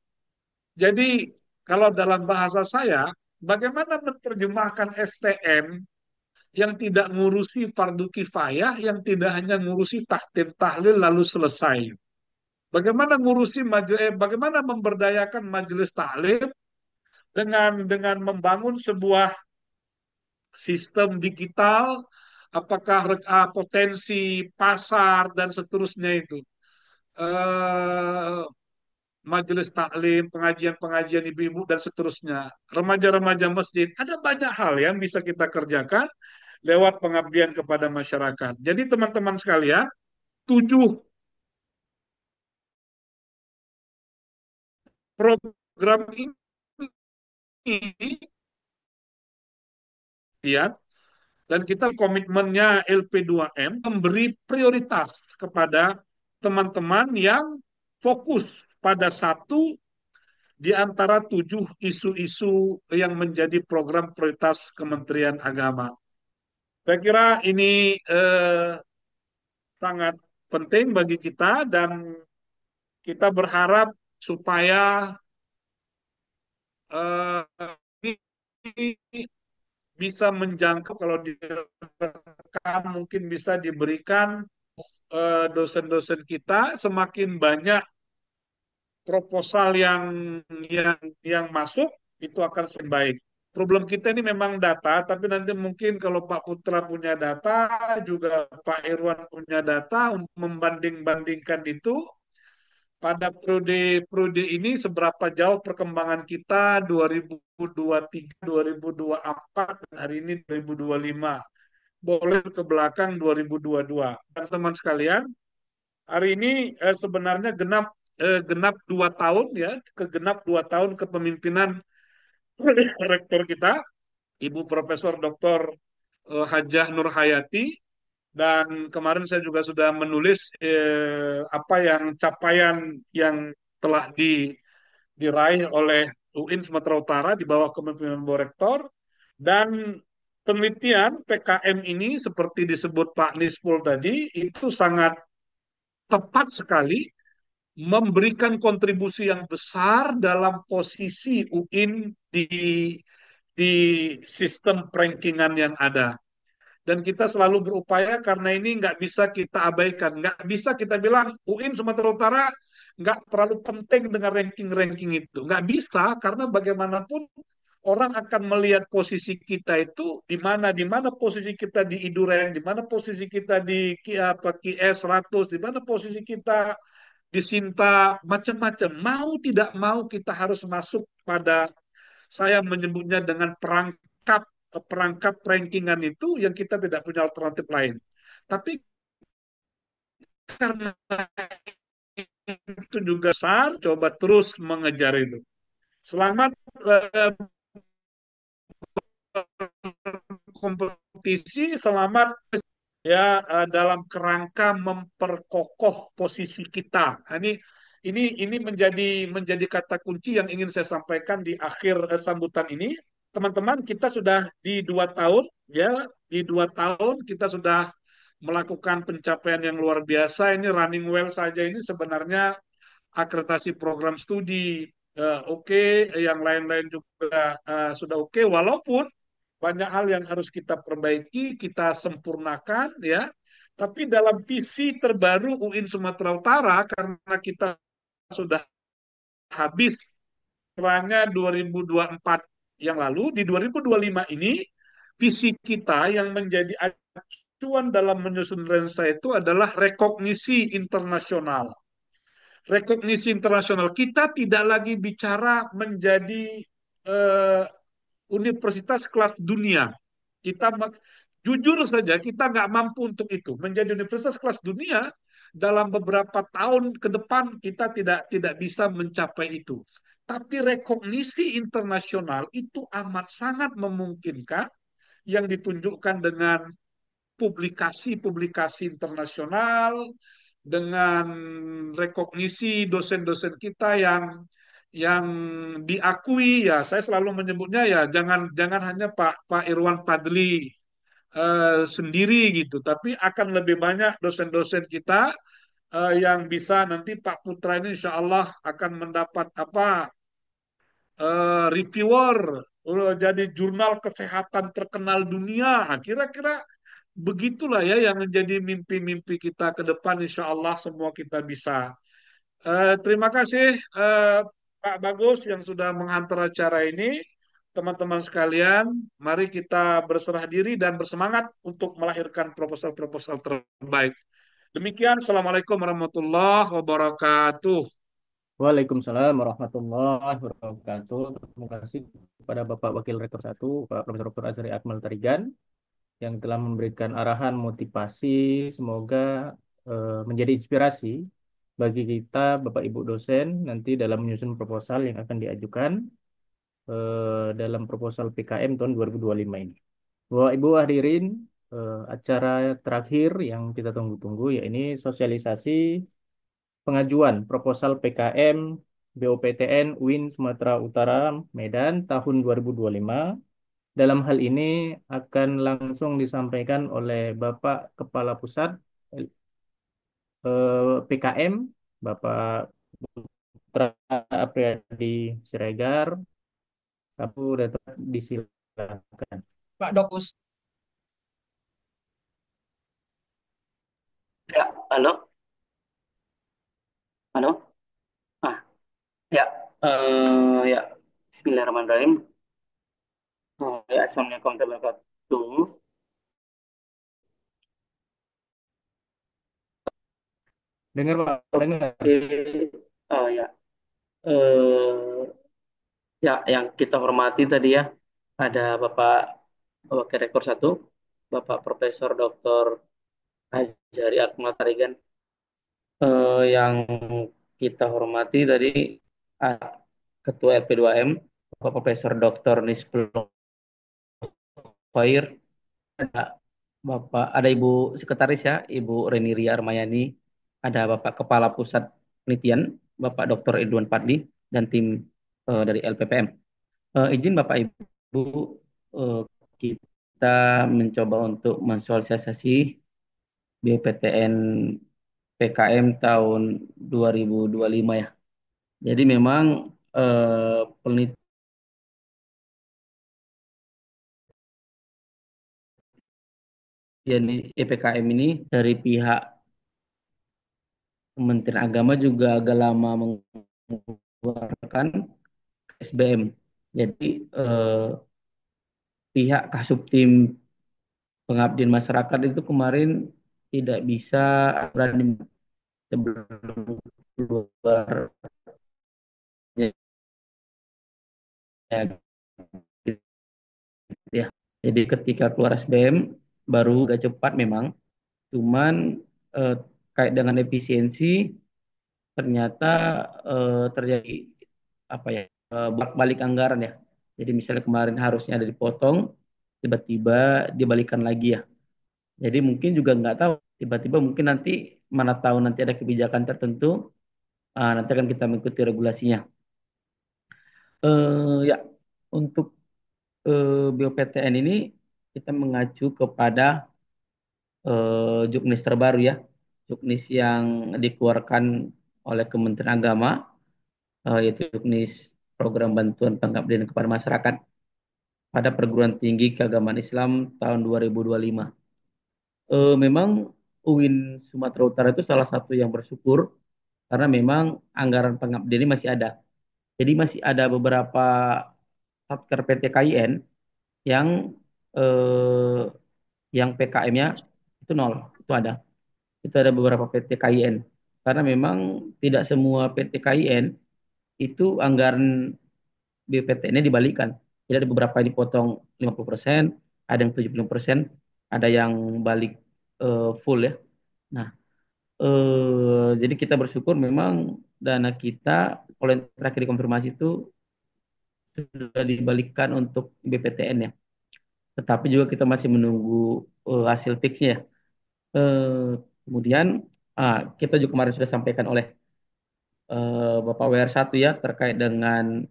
Jadi kalau dalam bahasa saya, bagaimana menerjemahkan STM yang tidak ngurusi fardu kifayah, yang tidak hanya ngurusi tahtir tahlil lalu selesai. Bagaimana memberdayakan majelis taklim dengan membangun sebuah sistem digital, apakah potensi pasar dan seterusnya itu. Eh, Majelis taklim, pengajian-pengajian ibu-ibu dan seterusnya. Remaja-remaja masjid, ada banyak hal yang bisa kita kerjakan lewat pengabdian kepada masyarakat. Jadi teman-teman sekalian, 7 program ini ya, dan kita komitmennya LP2M memberi prioritas kepada teman-teman yang fokus pada satu di antara 7 isu-isu yang menjadi program prioritas Kementerian Agama. Saya kira ini sangat penting bagi kita dan kita berharap supaya ini bisa menjangkau, kalau direkam mungkin bisa diberikan dosen-dosen kita, semakin banyak proposal yang masuk itu akan semakin baik. Problem kita ini memang data, tapi nanti mungkin kalau Pak Putra punya data, juga Pak Irwan punya data, untuk membanding-bandingkan itu pada periode ini seberapa jauh perkembangan kita 2023, 2024, dan hari ini 2025. Boleh ke belakang 2022. Dan teman sekalian, hari ini sebenarnya genap 2 tahun ya, genap 2 tahun kepemimpinan rektor kita, Ibu Profesor Dr. Hajah Nur Hayati, dan kemarin saya juga sudah menulis apa yang capaian yang telah diraih oleh UIN Sumatera Utara di bawah kepemimpinan Bu Rektor, dan penelitian PKM ini seperti disebut Pak Nispul tadi itu sangat tepat sekali memberikan kontribusi yang besar dalam posisi UIN di sistem perankingan yang ada. Dan kita selalu berupaya karena ini nggak bisa kita abaikan. Nggak bisa kita bilang UIN Sumatera Utara nggak terlalu penting dengan ranking-ranking itu. Nggak bisa, karena bagaimanapun orang akan melihat posisi kita itu di mana posisi kita di Iduren, di mana posisi kita di QS 100, di mana posisi kita disinta, macam-macam. Mau tidak mau kita harus masuk pada, saya menyebutnya dengan perangkap perangkap rankingan itu yang kita tidak punya alternatif lain. Tapi karena itu juga besar, coba terus mengejar itu. Selamat kompetisi, selamat ya dalam kerangka memperkokoh posisi kita. Nah, ini menjadi kata kunci yang ingin saya sampaikan di akhir sambutan ini. Teman-teman, kita sudah di 2 tahun ya, di 2 tahun kita sudah melakukan pencapaian yang luar biasa. Ini running well saja ini sebenarnya akreditasi program studi oke, yang lain-lain juga sudah oke, walaupun banyak hal yang harus kita perbaiki, kita sempurnakan ya. Tapi dalam visi terbaru UIN Sumatera Utara, karena kita sudah habis kerangka 2024 yang lalu, di 2025 ini visi kita yang menjadi acuan dalam menyusun lensa itu adalah rekognisi internasional. Rekognisi internasional, kita tidak lagi bicara menjadi eh, universitas kelas dunia. Kita jujur saja kita nggak mampu untuk itu. Menjadi universitas kelas dunia dalam beberapa tahun ke depan kita tidak bisa mencapai itu. Tapi rekognisi internasional itu amat sangat memungkinkan, yang ditunjukkan dengan publikasi-publikasi internasional, dengan rekognisi dosen-dosen kita yang diakui. Ya, saya selalu menyebutnya ya, jangan jangan hanya Pak Irwan Padli sendiri gitu, tapi akan lebih banyak dosen-dosen kita yang bisa nanti Pak Putra ini insya Allah akan mendapat apa reviewer, jadi jurnal kesehatan terkenal dunia. Kira-kira begitulah ya yang menjadi mimpi-mimpi kita ke depan. Insya Allah semua kita bisa. Terima kasih Pak Bagus yang sudah menghantar acara ini. Teman-teman sekalian, mari kita berserah diri dan bersemangat untuk melahirkan proposal-proposal terbaik. Demikian, Assalamualaikum warahmatullahi wabarakatuh. Waalaikumsalam warahmatullahi wabarakatuh. Terima kasih kepada Bapak Wakil Rektor 1, Pak Profesor Dr. Azari Akmal Tarigan, yang telah memberikan arahan motivasi, semoga menjadi inspirasi bagi kita, Bapak Ibu dosen, nanti dalam menyusun proposal yang akan diajukan dalam proposal PKM tahun 2025 ini. Bapak Ibu hadirin, acara terakhir yang kita tunggu-tunggu, yaitu sosialisasi pengajuan proposal PKM BOPTN UIN Sumatera Utara Medan tahun 2025. Dalam hal ini akan langsung disampaikan oleh Bapak Kepala Pusat PKM, Bapak Putra Apriyadi Siregar. Kamu dapat disilakan. Pak Dokus. Ya, halo, halo. Ah, ya, ya. Bismillahirrahmanirrahim. Ya, Assalamualaikum warahmatullahi wabarakatuh. Dengar Pak, dengar. Oke, ya, eh, ya, yang kita hormati tadi ya, ada Bapak Wakil Rektor 1, Bapak Profesor Dr. Hajari Akmal Tarigan. Yang kita hormati tadi ada Ketua LP2M, Bapak Profesor Dr. Nisplung Khair, ada ada Ibu Sekretaris ya, Ibu Reni Ria Armayani, ada Bapak Kepala Pusat Penelitian, Bapak Dr. Ridwan Fadli, dan tim dari LPPM. Izin Bapak Ibu, eh, kita mencoba untuk mensosialisasi BPTN PKM tahun 2025 ya. Jadi memang penelitian EPKM ini dari pihak Kementerian Agama juga agak lama mengeluarkan SBM. Jadi pihak Kasubtim Pengabdian Masyarakat itu kemarin tidak bisa berani sebelum keluar ya, gitu ya. Jadi ketika keluar SBM baru agak cepat memang, cuman eh, kait dengan efisiensi ternyata terjadi apa ya balik anggaran ya. Jadi misalnya kemarin harusnya ada dipotong, tiba-tiba dibalikan lagi ya. Jadi mungkin juga nggak tahu, tiba-tiba mungkin nanti mana tahu nanti ada kebijakan tertentu, nanti akan kita mengikuti regulasinya. Ya, untuk BOPTN ini kita mengacu kepada Juknis terbaru ya, Juknis yang dikeluarkan oleh Kementerian Agama, yaitu Juknis Program Bantuan Pengabdian kepada Masyarakat pada Perguruan Tinggi Keagamaan Islam tahun 2025. Memang UIN Sumatera Utara itu salah satu yang bersyukur karena memang anggaran pengabdian ini masih ada. Jadi masih ada beberapa satker PT KIN yang eh, yang PKM-nya itu nol, itu ada. Itu ada beberapa PT KIN. Karena memang tidak semua PT KIN itu anggaran BPTN-nya dibalikan. Jadi ada beberapa yang dipotong 50%, ada yang 75%, ada yang balik full ya. Nah, jadi kita bersyukur memang dana kita, kalau yang terakhir dikonfirmasi itu sudah dibalikkan untuk BPTN ya. Tetapi juga kita masih menunggu hasil fixnya ya. Kemudian kita juga kemarin sudah sampaikan oleh Bapak WR1 ya terkait dengan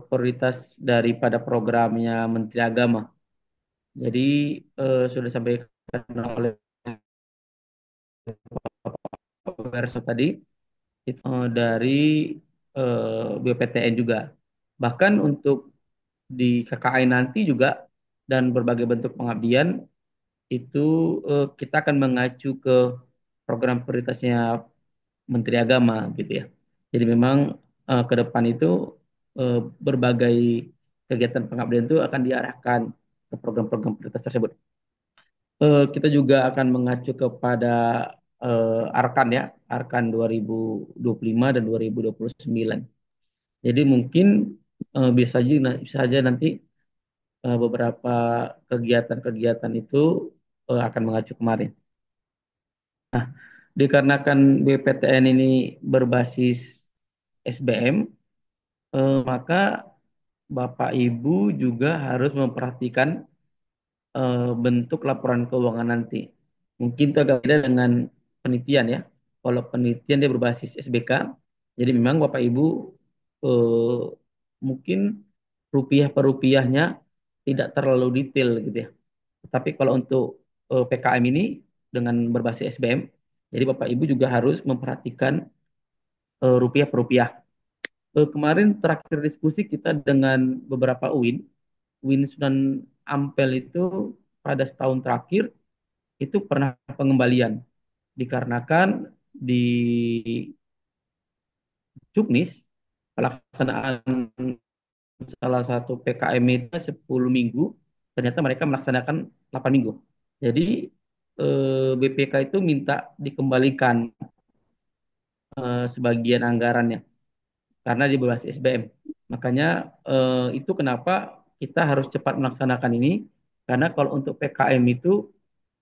prioritas daripada programnya Menteri Agama. Jadi sudah sampaikan oleh Bapak WR1 tadi itu, dari BPTN juga. Bahkan untuk di KKI nanti juga dan berbagai bentuk pengabdian itu kita akan mengacu ke program prioritasnya Menteri Agama gitu ya. Jadi memang ke depan itu berbagai kegiatan pengabdian itu akan diarahkan ke program-program prioritas tersebut. Kita juga akan mengacu kepada Arkan ya, Arkan 2025 dan 2029. Jadi mungkin bisa saja nanti beberapa kegiatan-kegiatan itu akan mengacu kemarin. dikarenakan BPTN ini berbasis SBM, maka Bapak Ibu juga harus memperhatikan bentuk laporan keuangan nanti. Mungkin itu agak beda dengan penelitian ya. Kalau penelitian dia berbasis SBK, jadi memang Bapak Ibu eh, mungkin rupiah per rupiahnya tidak terlalu detail gitu ya. Tapi kalau untuk PKM ini dengan berbasis SBM, jadi Bapak Ibu juga harus memperhatikan rupiah per rupiah. Kemarin terakhir diskusi kita dengan beberapa UIN Sunan Ampel itu pada setahun terakhir itu pernah pengembalian dikarenakan di Juknis pelaksanaan salah satu PKM itu 10 minggu, ternyata mereka melaksanakan 8 minggu. Jadi BPK itu minta dikembalikan sebagian anggarannya karena di bawah SBM. Makanya itu kenapa kita harus cepat melaksanakan ini, karena kalau untuk PKM itu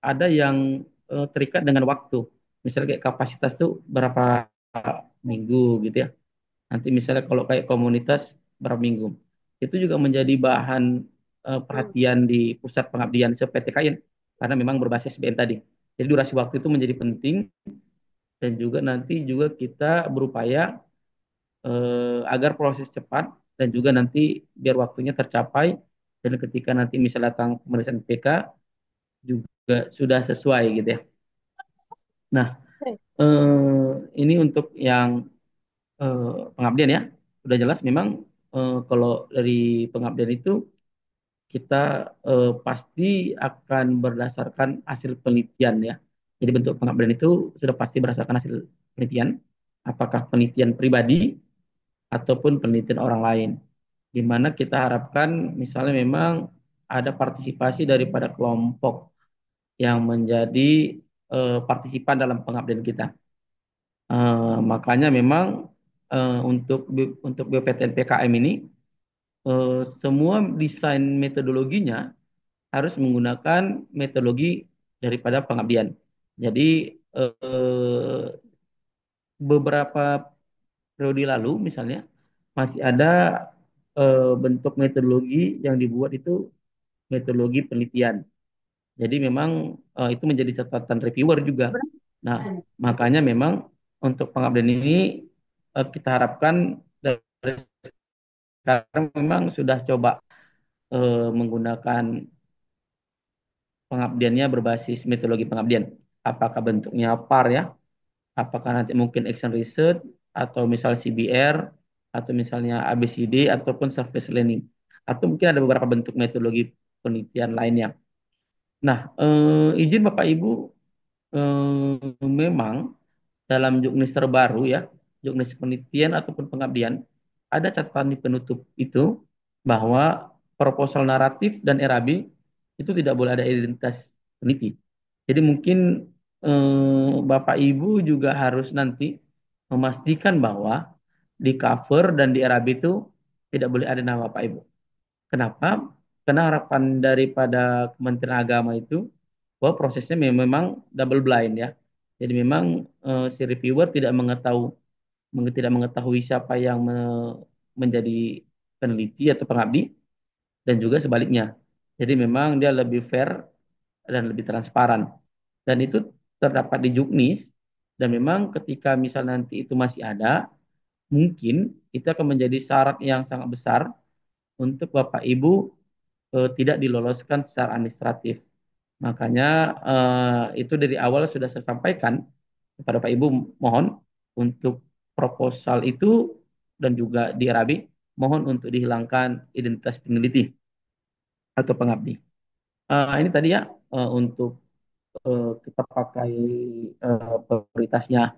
ada yang terikat dengan waktu. Misalnya kayak kapasitas tuh berapa minggu gitu ya. Nanti misalnya kalau kayak komunitas berapa minggu. Itu juga menjadi bahan perhatian di pusat pengabdian seperti KAIN karena memang berbasis BN tadi. Jadi durasi waktu itu menjadi penting dan juga nanti juga kita berupaya agar proses cepat dan juga nanti biar waktunya tercapai dan ketika nanti misalnya datang pemeriksaan PK juga sudah sesuai gitu ya. Nah, ini untuk yang pengabdian ya. Sudah jelas memang kalau dari pengabdian itu kita pasti akan berdasarkan hasil penelitian ya. Jadi bentuk pengabdian itu sudah pasti berdasarkan hasil penelitian, apakah penelitian pribadi ataupun penelitian orang lain. Di mana kita harapkan misalnya memang ada partisipasi daripada kelompok yang menjadi partisipan dalam pengabdian kita. Makanya memang untuk BPTN PKM ini semua desain metodologinya harus menggunakan metodologi daripada pengabdian. Jadi beberapa periode lalu misalnya masih ada bentuk metodologi yang dibuat itu metodologi penelitian. Jadi memang itu menjadi catatan reviewer juga. Nah, makanya memang untuk pengabdian ini kita harapkan dari sekarang memang sudah coba menggunakan pengabdiannya berbasis metodologi pengabdian. Apakah bentuknya PAR ya, apakah nanti mungkin action research, atau misal CBR, atau misalnya ABCD, ataupun surface learning. Atau mungkin ada beberapa bentuk metodologi penelitian lainnya. Nah, izin Bapak Ibu, memang dalam juknis terbaru ya, juknis penelitian ataupun pengabdian, ada catatan di penutup itu bahwa proposal naratif dan RAB itu tidak boleh ada identitas peneliti. Jadi mungkin Bapak Ibu juga harus nanti memastikan bahwa di cover dan di RAB itu tidak boleh ada nama Bapak Ibu. Kenapa? Karena harapan daripada Kementerian Agama itu bahwa prosesnya memang double blind ya. Jadi memang si reviewer tidak mengetahui siapa yang menjadi peneliti atau pengabdi dan juga sebaliknya. Jadi memang dia lebih fair dan lebih transparan. Dan itu terdapat di Juknis dan memang ketika misal nanti itu masih ada, mungkin itu akan menjadi syarat yang sangat besar untuk Bapak Ibu tidak diloloskan secara administratif. Makanya itu dari awal sudah saya sampaikan kepada Pak Ibu, mohon untuk proposal itu dan juga di RAB mohon untuk dihilangkan identitas peneliti atau pengabdi. Ini tadi ya untuk kita pakai prioritasnya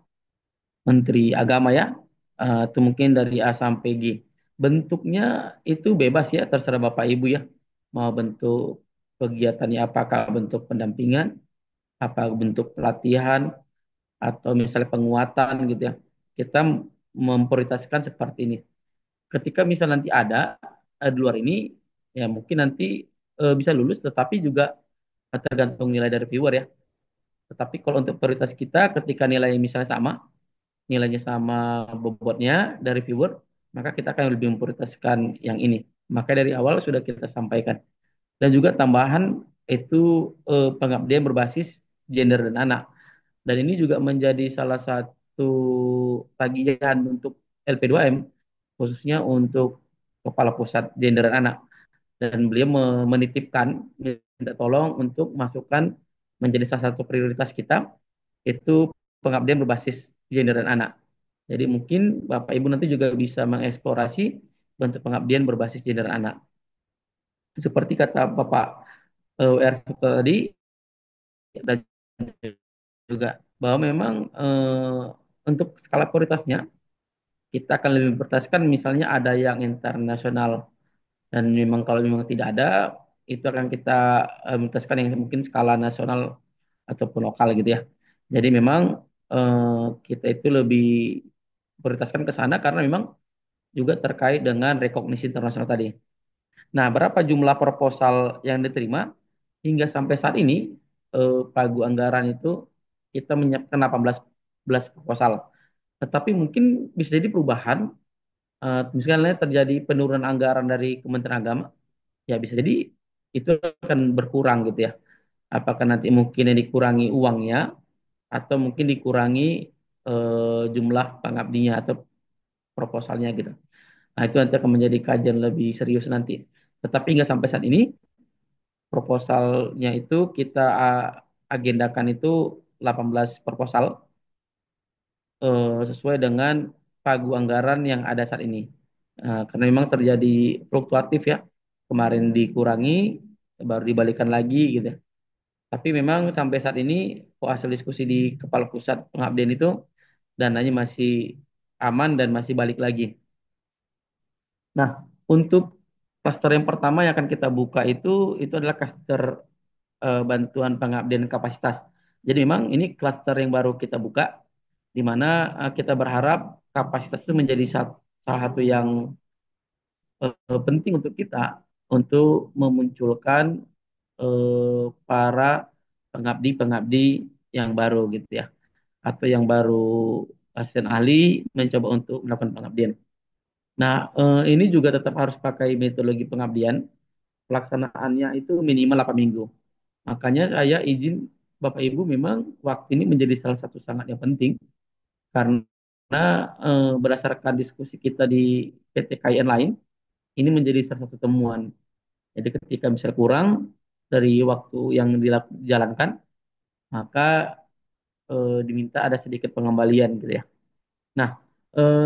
Menteri Agama ya, itu mungkin dari A sampai G. Bentuknya itu bebas ya, terserah Bapak Ibu ya. Mau bentuk kegiatannya apakah bentuk pendampingan, apa bentuk pelatihan, atau misalnya penguatan gitu ya. Kita memprioritaskan seperti ini. Ketika misal nanti ada di luar ini, ya mungkin nanti bisa lulus, tetapi juga tergantung nilai dari viewer ya. Tetapi kalau untuk prioritas kita ketika nilai misalnya sama, nilainya sama bobotnya dari viewer, maka kita akan lebih memprioritaskan yang ini. Maka dari awal sudah kita sampaikan. Dan juga tambahan itu pengabdian berbasis gender dan anak. Dan ini juga menjadi salah satu tagihan untuk LP2M, khususnya untuk Kepala Pusat Gender dan Anak. Dan beliau menitipkan, minta tolong untuk masukkan menjadi salah satu prioritas kita, itu pengabdian berbasis gender dan anak. Jadi mungkin Bapak Ibu nanti juga bisa mengeksplorasi bentuk pengabdian berbasis gender dan anak. Seperti kata Bapak WR tadi, dan juga bahwa memang untuk skala prioritasnya kita akan lebih prioritaskan misalnya ada yang internasional, dan memang kalau memang tidak ada itu akan kita prioritaskan yang mungkin skala nasional ataupun lokal gitu ya. Jadi memang kita itu lebih prioritaskan ke sana karena memang juga terkait dengan rekognisi internasional tadi. Nah, berapa jumlah proposal yang diterima hingga sampai saat ini Pagu Anggaran itu kita menyiapkan 18 proposal. Tetapi mungkin bisa jadi perubahan, misalnya terjadi penurunan anggaran dari Kementerian Agama, ya bisa jadi itu akan berkurang gitu ya. Apakah nanti mungkin yang dikurangi uangnya atau mungkin dikurangi jumlah pengabdinya atau proposalnya gitu. Nah, itu nanti akan menjadi kajian lebih serius nanti. Tetapi hingga sampai saat ini proposalnya itu kita agendakan itu 18 proposal sesuai dengan pagu anggaran yang ada saat ini. Karena memang terjadi fluktuatif ya. Kemarin dikurangi, baru dibalikan lagi gitu. Tapi memang sampai saat ini hasil diskusi di Kepala Pusat Pengabdian itu dananya masih aman dan masih balik lagi. Nah, untuk klaster yang pertama yang akan kita buka itu adalah klaster bantuan pengabdian kapasitas. Jadi memang ini klaster yang baru kita buka, di mana kita berharap kapasitas itu menjadi salah satu yang penting untuk kita untuk memunculkan para pengabdi-pengabdi yang baru gitu ya, atau yang baru asisten ahli mencoba untuk melakukan pengabdian. Nah, ini juga tetap harus pakai metodologi pengabdian. Pelaksanaannya itu minimal 8 minggu. Makanya saya izin Bapak Ibu memang waktu ini menjadi salah satu sangat yang penting karena berdasarkan diskusi kita di PTKIN lain, ini menjadi salah satu temuan. Jadi ketika misal kurang dari waktu yang dijalankan, maka diminta ada sedikit pengembalian gitu ya. Nah,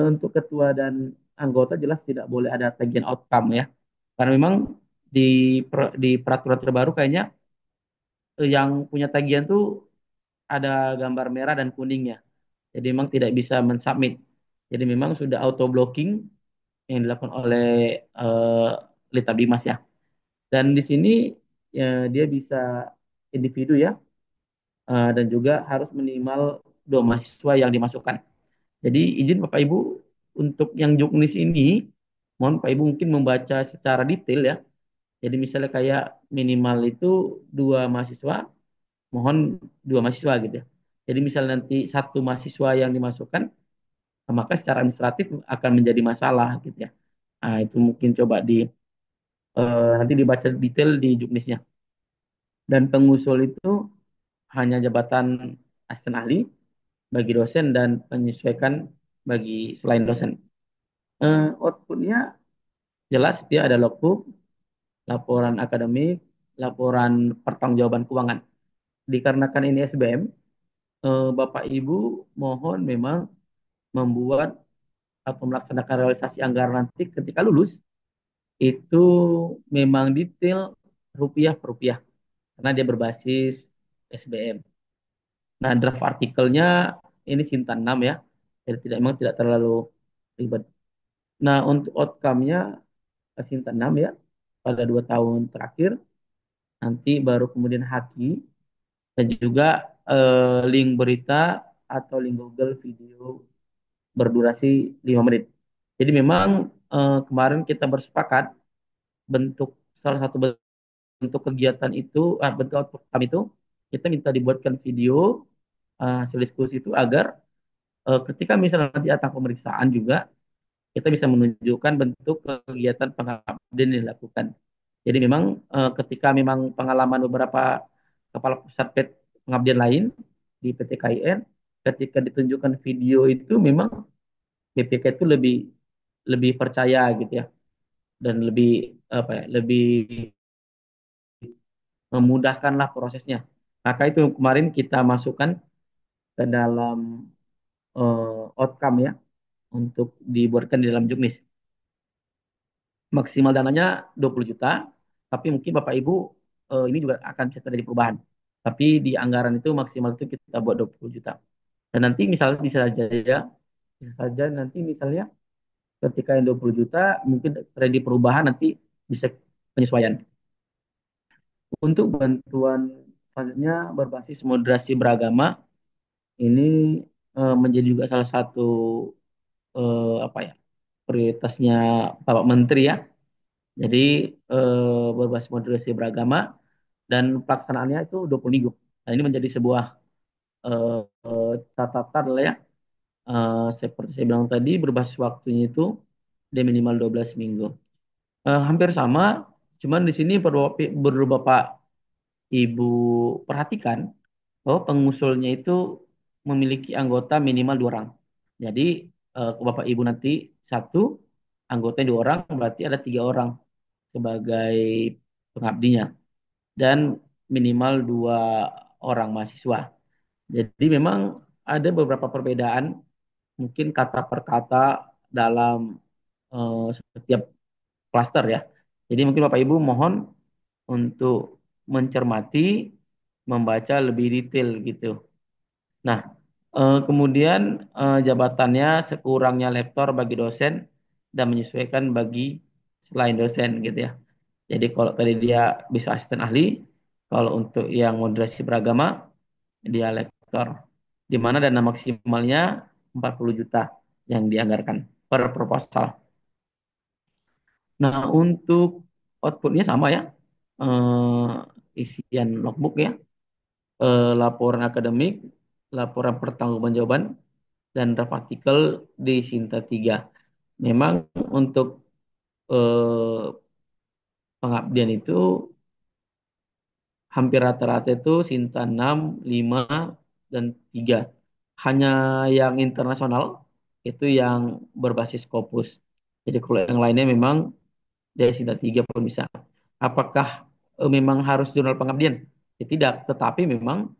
untuk ketua dan anggota jelas tidak boleh ada tagihan outcome ya. Karena memang di di peraturan terbaru kayaknya yang punya tagihan tuh ada gambar merah dan kuningnya. Jadi memang tidak bisa mensubmit. Jadi memang sudah auto blocking yang dilakukan oleh eh, Lita Bimas ya. Dan di sini ya, dia bisa individu ya, dan juga harus minimal 2 mahasiswa yang dimasukkan. Jadi izin Bapak Ibu untuk yang juknis ini, mohon Bapak Ibu mungkin membaca secara detail ya. Jadi misalnya kayak minimal itu 2 mahasiswa, mohon 2 mahasiswa gitu ya. Jadi misalnya nanti 1 mahasiswa yang dimasukkan, maka secara administratif akan menjadi masalah gitu ya. Nah, itu mungkin coba nanti dibaca detail di juknisnya. Dan pengusul itu hanya jabatan asisten ahli bagi dosen dan penyesuaikan bagi selain dosen. Outputnya jelas dia ada logbook, laporan akademik, laporan pertanggungjawaban keuangan. Dikarenakan ini SBM, Bapak Ibu mohon memang membuat atau melaksanakan realisasi anggaran nanti ketika lulus itu memang detail rupiah per rupiah karena dia berbasis SBM. Nah, draft artikelnya ini Sinta 6 ya. Jadi memang tidak terlalu ribet. Nah, untuk outcome-nya Sinta 6 ya. Pada 2 tahun terakhir nanti baru kemudian Haki dan juga link berita atau link Google video berdurasi 5 menit. Jadi memang kemarin kita bersepakat bentuk salah satu bentuk kegiatan itu bentuk outcome itu kita minta dibuatkan video hasil diskusi itu agar ketika misalnya nanti datang pemeriksaan juga kita bisa menunjukkan bentuk kegiatan pengabdian yang dilakukan. Jadi memang ketika memang pengalaman beberapa kepala pusat pengabdian lain di PT KIN, ketika ditunjukkan video itu memang BPK itu lebih lebih percaya gitu ya, dan lebih apa ya, lebih memudahkanlah prosesnya. Maka itu kemarin kita masukkan ke dalam outcome ya untuk dibuatkan di dalam juknis. Maksimal dananya 20 juta, tapi mungkin Bapak Ibu ini juga akan bisa terjadi perubahan. Tapi di anggaran itu maksimal itu kita buat 20 juta. Dan nanti misalnya bisa saja ya, bisa saja nanti misalnya ketika yang 20 juta mungkin terjadi perubahan nanti bisa penyesuaian. Untuk bantuan selanjutnya berbasis moderasi beragama ini menjadi juga salah satu apa ya prioritasnya Bapak Menteri ya. Jadi berbasis moderasi beragama dan pelaksanaannya itu 20 minggu. Nah, ini menjadi sebuah catatan lah ya. Seperti saya bilang tadi, berbasis waktunya itu dia minimal 12 minggu. Hampir sama, cuman di sini perlu Bapak Ibu perhatikan bahwa pengusulnya itu memiliki anggota minimal 2 orang. Jadi Bapak Ibu nanti satu, anggota 2 orang, berarti ada 3 orang sebagai pengabdinya dan minimal 2 orang mahasiswa. Jadi memang ada beberapa perbedaan mungkin kata per kata dalam setiap klaster ya. Jadi mungkin Bapak Ibu mohon untuk mencermati, membaca lebih detail gitu. Nah, kemudian jabatannya sekurangnya lektor bagi dosen dan menyesuaikan bagi selain dosen gitu ya. Jadi kalau tadi dia bisa asisten ahli, kalau untuk yang moderasi beragama dia lektor. Di mana dana maksimalnya 40 juta yang dianggarkan per proposal. Nah, untuk outputnya sama ya. Isian logbook ya, laporan akademik, laporan pertanggungjawaban, dan draft artikel di Sinta 3. Memang untuk eh, pengabdian itu hampir rata-rata itu Sinta 6, 5, dan 3. Hanya yang internasional itu yang berbasis Scopus. Jadi kalau yang lainnya memang dari Sinta 3 pun bisa. Apakah memang harus jurnal pengabdian? Ya, tidak, tetapi memang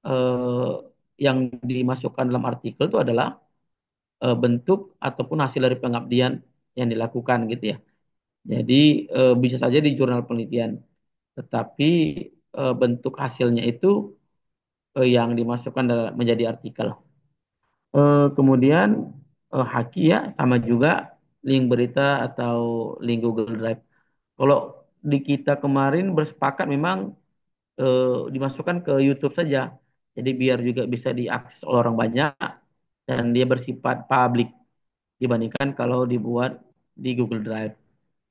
eh, yang dimasukkan dalam artikel itu adalah bentuk ataupun hasil dari pengabdian yang dilakukan gitu ya. Jadi bisa saja di jurnal penelitian, tetapi bentuk hasilnya itu yang dimasukkan menjadi artikel. Kemudian Haki ya sama juga link berita atau link Google Drive. Kalau di kita kemarin bersepakat memang dimasukkan ke YouTube saja. Jadi biar juga bisa diakses oleh orang banyak dan dia bersifat publik dibandingkan kalau dibuat di Google Drive.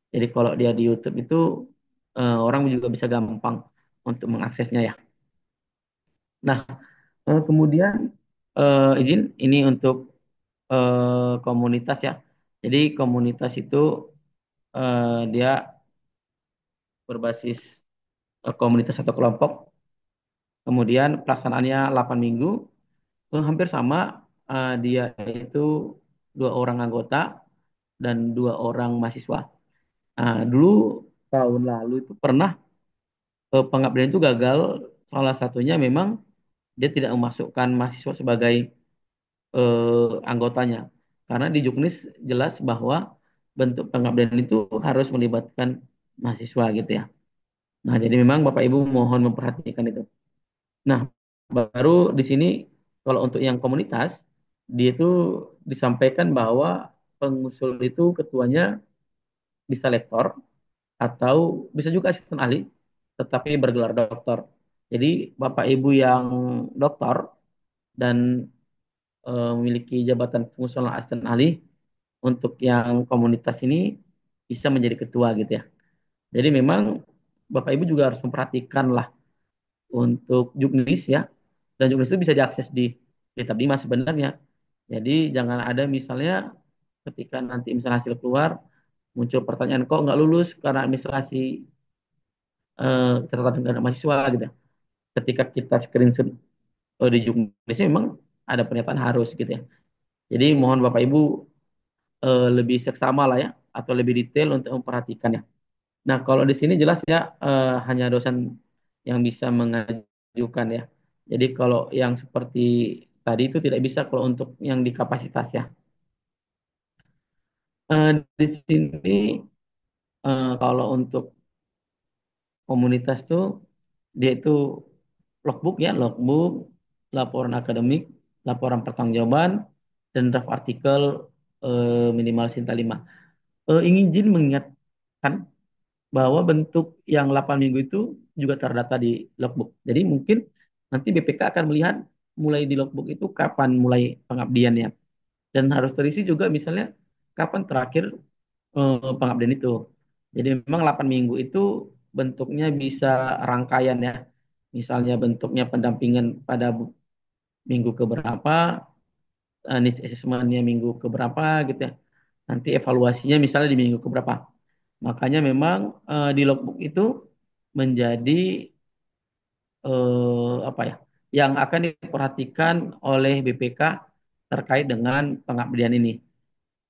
Jadi kalau dia di YouTube itu orang juga bisa gampang untuk mengaksesnya ya. Nah, kemudian izin ini untuk komunitas ya. Jadi komunitas itu dia berbasis komunitas atau kelompok. Kemudian pelaksanaannya 8 minggu. Hampir sama, dia itu 2 orang anggota dan 2 orang mahasiswa. Nah, dulu tahun lalu itu pernah pengabdian itu gagal. Salah satunya memang dia tidak memasukkan mahasiswa sebagai anggotanya. Karena di Juknis jelas bahwa bentuk pengabdian itu harus melibatkan mahasiswa gitu ya. Nah, jadi memang Bapak Ibu mohon memperhatikan itu. Nah, baru di sini kalau untuk yang komunitas, dia itu disampaikan bahwa pengusul itu ketuanya bisa lektor atau bisa juga asisten ahli, tetapi bergelar doktor. Jadi Bapak Ibu yang doktor dan memiliki jabatan fungsional asisten ahli untuk yang komunitas ini bisa menjadi ketua gitu ya. Jadi memang Bapak Ibu juga harus memperhatikan lah untuk juknis ya, dan juknis itu bisa diakses di tab 5 sebenarnya. Jadi jangan ada misalnya ketika nanti misalnya hasil keluar muncul pertanyaan kok nggak lulus karena administrasi catatan negara mahasiswa gitu. Ketika kita screenshot di juknisnya memang ada pernyataan harus gitu ya. Jadi mohon Bapak Ibu lebih seksama lah ya atau lebih detail untuk memperhatikannya. Nah, kalau di sini jelas ya hanya dosen yang bisa mengajukan ya. Jadi kalau yang seperti tadi itu tidak bisa kalau untuk yang di kapasitas ya. Di sini kalau untuk komunitas tuh dia itu logbook ya, logbook, laporan akademik, laporan pertanggungjawaban, dan draft artikel minimal Sinta 5. Ingin izin mengingatkan bahwa bentuk yang 8 minggu itu juga terdata di logbook. Jadi mungkin nanti BPK akan melihat mulai di logbook itu kapan mulai pengabdiannya. Dan harus terisi juga misalnya kapan terakhir pengabdian itu. Jadi memang 8 minggu itu bentuknya bisa rangkaian ya. Misalnya bentuknya pendampingan pada minggu keberapa, needs assessment-nya minggu keberapa gitu ya. Nanti evaluasinya misalnya di minggu keberapa. Makanya memang di logbook itu menjadi apa ya, yang akan diperhatikan oleh BPK terkait dengan pengabdian ini.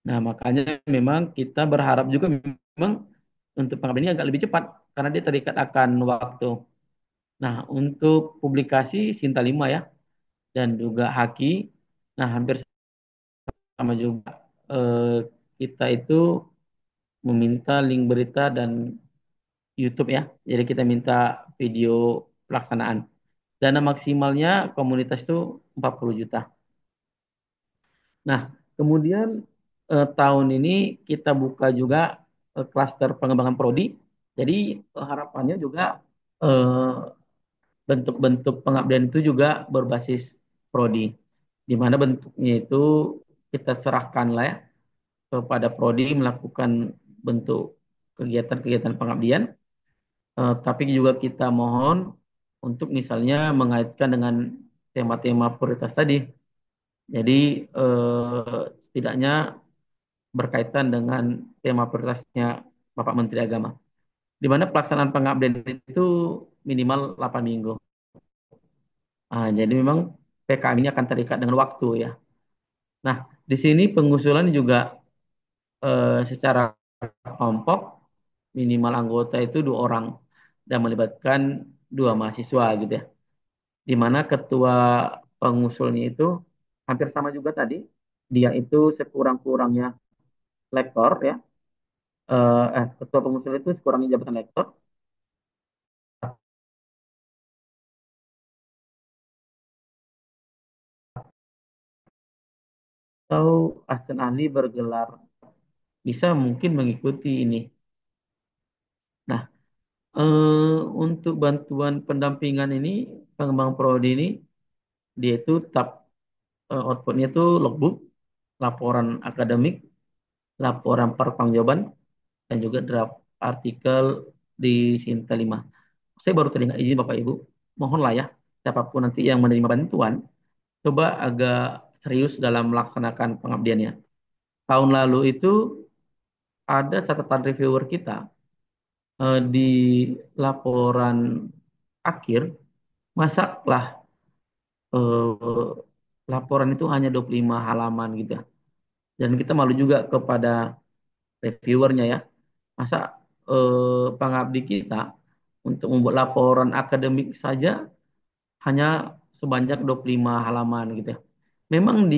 Nah, makanya memang kita berharap juga memang untuk pengabdian ini agak lebih cepat karena dia terikat akan waktu. Nah, untuk publikasi Sinta 5 ya dan juga Haki, nah hampir sama juga eh, kita itu meminta link berita dan YouTube ya. Jadi kita minta video pelaksanaan. Dana maksimalnya komunitas itu 40 juta. Nah, kemudian tahun ini kita buka juga klaster pengembangan prodi. Jadi harapannya juga eh, bentuk-bentuk pengabdian itu juga berbasis prodi. Di mana bentuknya itu kita serahkan lah ya kepada prodi melakukan bentuk kegiatan-kegiatan pengabdian. Tapi juga kita mohon untuk misalnya mengaitkan dengan tema-tema prioritas tadi. Jadi setidaknya berkaitan dengan tema prioritasnya Bapak Menteri Agama. Di mana pelaksanaan pengabdian itu minimal 8 minggu. Jadi memang PKM ini akan terikat dengan waktu ya. Nah, di sini pengusulan juga secara kelompok minimal anggota itu 2 orang dan melibatkan 2 mahasiswa gitu ya. Di mana ketua pengusulnya itu hampir sama juga tadi. Dia itu sekurang-kurangnya lektor ya. Ketua pengusul itu sekurangnya jabatan lektor atau asisten ahli bergelar bisa mungkin mengikuti ini. Nah, untuk bantuan pendampingan ini, pengembang prodi ini, dia itu tetap outputnya itu logbook, laporan akademik, laporan pertanggungjawaban, dan juga draft artikel di Sinta 5. Saya baru teringat izin Bapak Ibu, mohonlah ya, siapapun nanti yang menerima bantuan, coba agak serius dalam melaksanakan pengabdiannya. Tahun lalu itu ada catatan reviewer kita di laporan akhir, masaklah eh, laporan itu hanya 25 halaman gitu ya. Dan kita malu juga kepada reviewernya ya. Masa pengabdi kita untuk membuat laporan akademik saja hanya sebanyak 25 halaman gitu ya. Memang di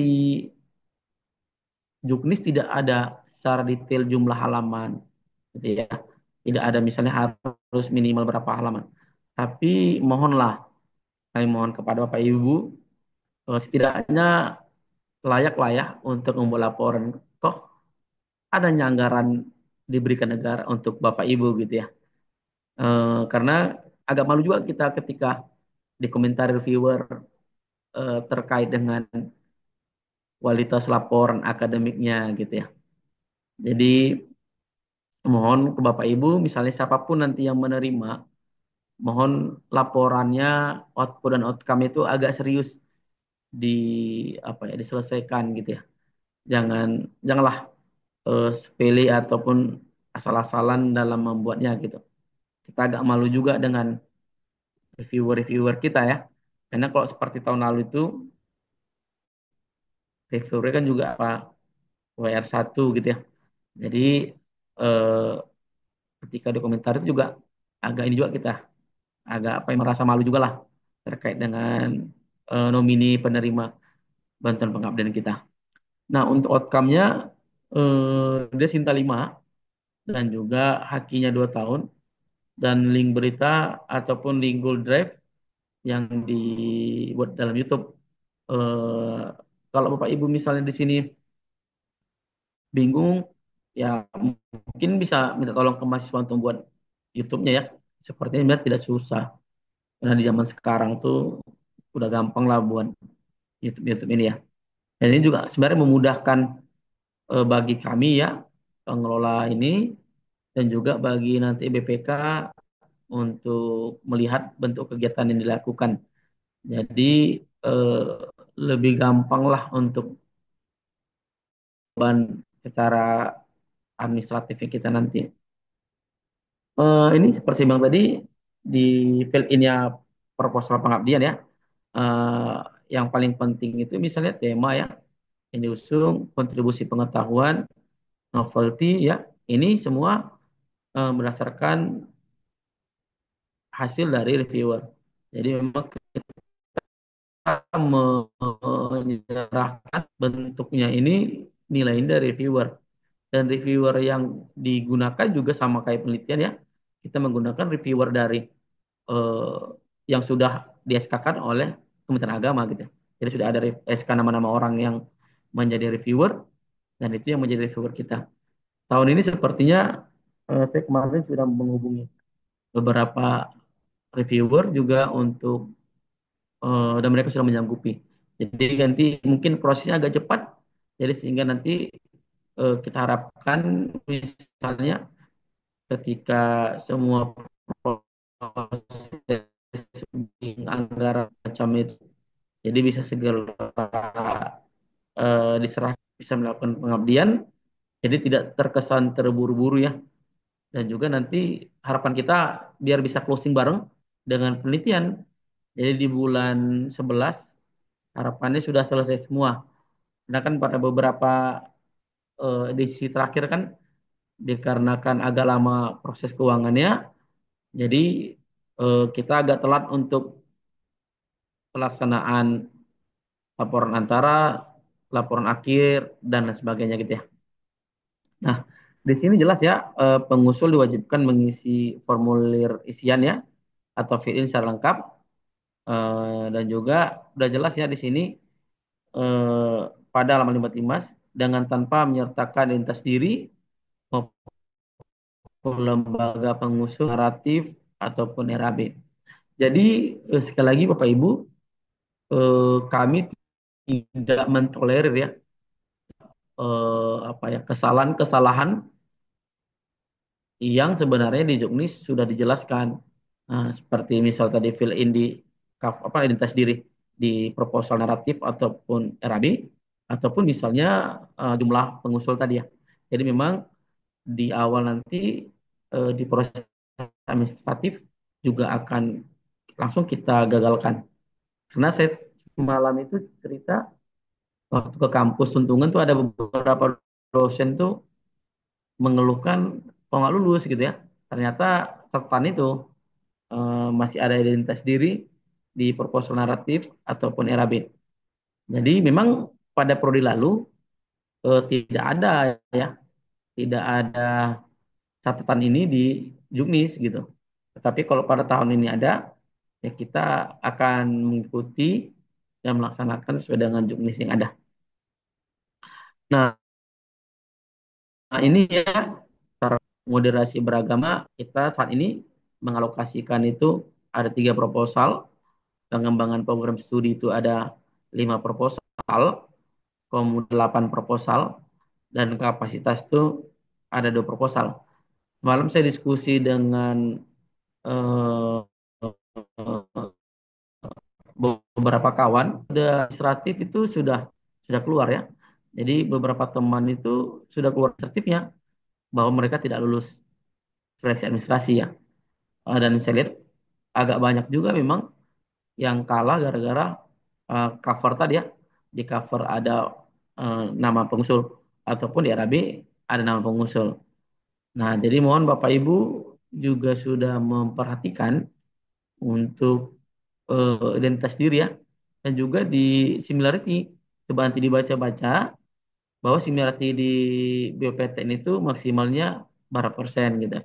Juknis tidak ada secara detail jumlah halaman gitu ya. Tidak ada misalnya harus minimal berapa halaman. Tapi mohonlah, kami mohon kepada Bapak Ibu setidaknya layak lah ya untuk membuat laporan. Toh adanya anggaran diberikan negara untuk Bapak Ibu gitu ya. Karena agak malu juga kita ketika di komentar reviewer terkait dengan kualitas laporan akademiknya gitu ya. Jadi mohon ke Bapak Ibu misalnya siapapun nanti yang menerima mohon laporannya, output dan outcome itu agak serius di apa ya, diselesaikan gitu ya. Janganlah sepele ataupun asal-asalan dalam membuatnya gitu. Kita agak malu juga dengan reviewer-reviewer kita ya. Karena kalau seperti tahun lalu itu reviewer kan juga apa WR1 gitu ya. Jadi eh, ketika di komentar itu juga agak ini juga kita agak apa yang merasa malu juga lah terkait dengan nomini penerima bantuan pengabdian kita. Nah, untuk outcome-nya dia Sinta 5 dan juga hakinya 2 tahun dan link berita ataupun link Google Drive yang dibuat dalam YouTube. Eh, Kalau Bapak Ibu misalnya di sini bingung, ya mungkin bisa minta tolong ke mahasiswa untuk buat YouTube-nya ya. Sepertinya sebenarnya tidak susah. Karena di zaman sekarang tuh udah gampang lah buat YouTube ini ya. Dan ini juga sebenarnya memudahkan bagi kami ya pengelola ini dan juga bagi nanti BPK untuk melihat bentuk kegiatan yang dilakukan. Jadi eh, lebih gampang lah untuk beban secara administratifnya kita nanti. Ini seperti bang tadi di fill in-nya proposal pengabdian ya. Eh, yang paling penting itu misalnya tema ya yang diusung, kontribusi pengetahuan, novelty ya. Ini semua berdasarkan hasil dari reviewer. Jadi memang kita menyerahkan bentuknya ini nilai dari reviewer. Dan reviewer yang digunakan juga sama kayak penelitian ya. Kita menggunakan reviewer dari eh, yang sudah di SK-kan oleh Kementerian Agama gitu. Jadi sudah ada SK nama-nama orang yang menjadi reviewer dan itu yang menjadi reviewer kita. Tahun ini sepertinya saya kemarin sudah menghubungi beberapa reviewer juga untuk dan mereka sudah menyanggupi. Jadi nanti mungkin prosesnya agak cepat. Jadi sehingga nanti kita harapkan misalnya ketika semua proses anggaran macam itu jadi bisa segera diserah bisa melakukan pengabdian jadi tidak terkesan terburu-buru ya dan juga nanti harapan kita biar bisa closing bareng dengan penelitian jadi di bulan 11 harapannya sudah selesai semua karena kan pada beberapa edisi terakhir kan dikarenakan agak lama proses keuangannya jadi kita agak telat untuk pelaksanaan laporan antara, laporan akhir, dan lain sebagainya gitu ya. Nah, di sini jelas ya, pengusul diwajibkan mengisi formulir isian ya, atau fill in secara lengkap, dan juga udah jelas ya di sini eh, pada halaman 55 dengan tanpa menyertakan identitas diri maupun lembaga pengusul naratif ataupun RAB. Jadi sekali lagi Bapak Ibu, kami tidak mentolerir ya apa ya kesalahan-kesalahan yang sebenarnya di Juknis sudah dijelaskan. Nah, seperti misal tadi fill in di apa identitas diri di proposal naratif ataupun RAB ataupun misalnya jumlah pengusul tadi ya. Jadi memang di awal nanti di proses administratif juga akan langsung kita gagalkan. Karena saya malam itu cerita waktu ke kampus Tuntungan tuh ada beberapa dosen tuh mengeluhkan kok nggak lulus gitu ya. Ternyata catatan itu masih ada identitas diri di proposal naratif ataupun RAB. Jadi memang pada prodi lalu tidak ada ya, tidak ada catatan ini di Juknis gitu. Tetapi kalau pada tahun ini ada, ya kita akan mengikuti dan melaksanakan sesuai dengan Juknis yang ada. Nah, ini ya cara moderasi beragama kita saat ini mengalokasikan itu ada 3 proposal pengembangan program studi itu ada 5 proposal, kemudian 8 proposal, dan kapasitas itu ada 2 proposal. Malam saya diskusi dengan beberapa kawan sudah administratif itu sudah keluar ya. Jadi beberapa teman itu sudah keluar sertifnya bahwa mereka tidak lulus seleksi administrasi ya. Dan saya lihat agak banyak juga memang yang kalah gara-gara cover tadi ya. Di cover ada nama pengusul ataupun di RAB ada nama pengusul. Nah, jadi mohon Bapak Ibu juga sudah memperhatikan untuk identitas diri ya. Dan juga di similarity, coba nanti dibaca-baca bahwa similarity di BPTN itu maksimalnya berapa persen gitu.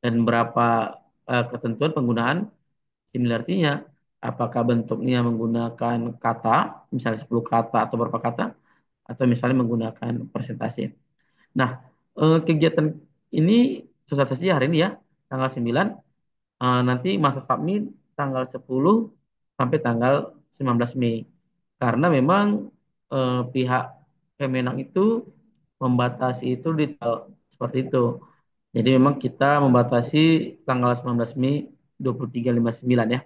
Dan berapa ketentuan penggunaan similarity-nya. Apakah bentuknya menggunakan kata, misalnya 10 kata atau berapa kata, atau misalnya menggunakan persentase. Nah, kegiatan ini sosialisasi hari ini ya, tanggal 9. Nanti masa submit tanggal 10 sampai tanggal 19 Mei. Karena memang pihak Kemenang itu membatasi itu di seperti itu. Jadi memang kita membatasi tanggal 19 Mei 23.59 ya.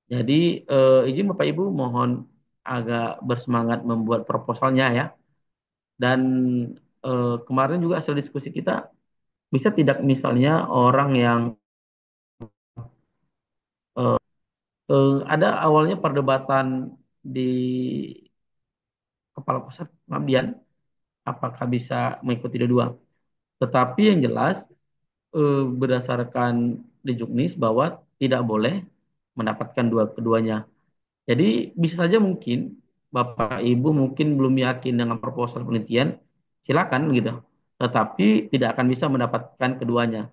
Jadi izin Bapak Ibu mohon agak bersemangat membuat proposalnya ya. Dan kemarin juga hasil diskusi kita bisa tidak misalnya orang yang ada awalnya perdebatan di kepala pusat pengabdian apakah bisa mengikuti dua-dua. Tetapi yang jelas berdasarkan di Juknis bahwa tidak boleh mendapatkan keduanya. Jadi bisa saja mungkin Bapak Ibu mungkin belum yakin dengan proposal penelitian, silakan gitu. Tetapi tidak akan bisa mendapatkan keduanya.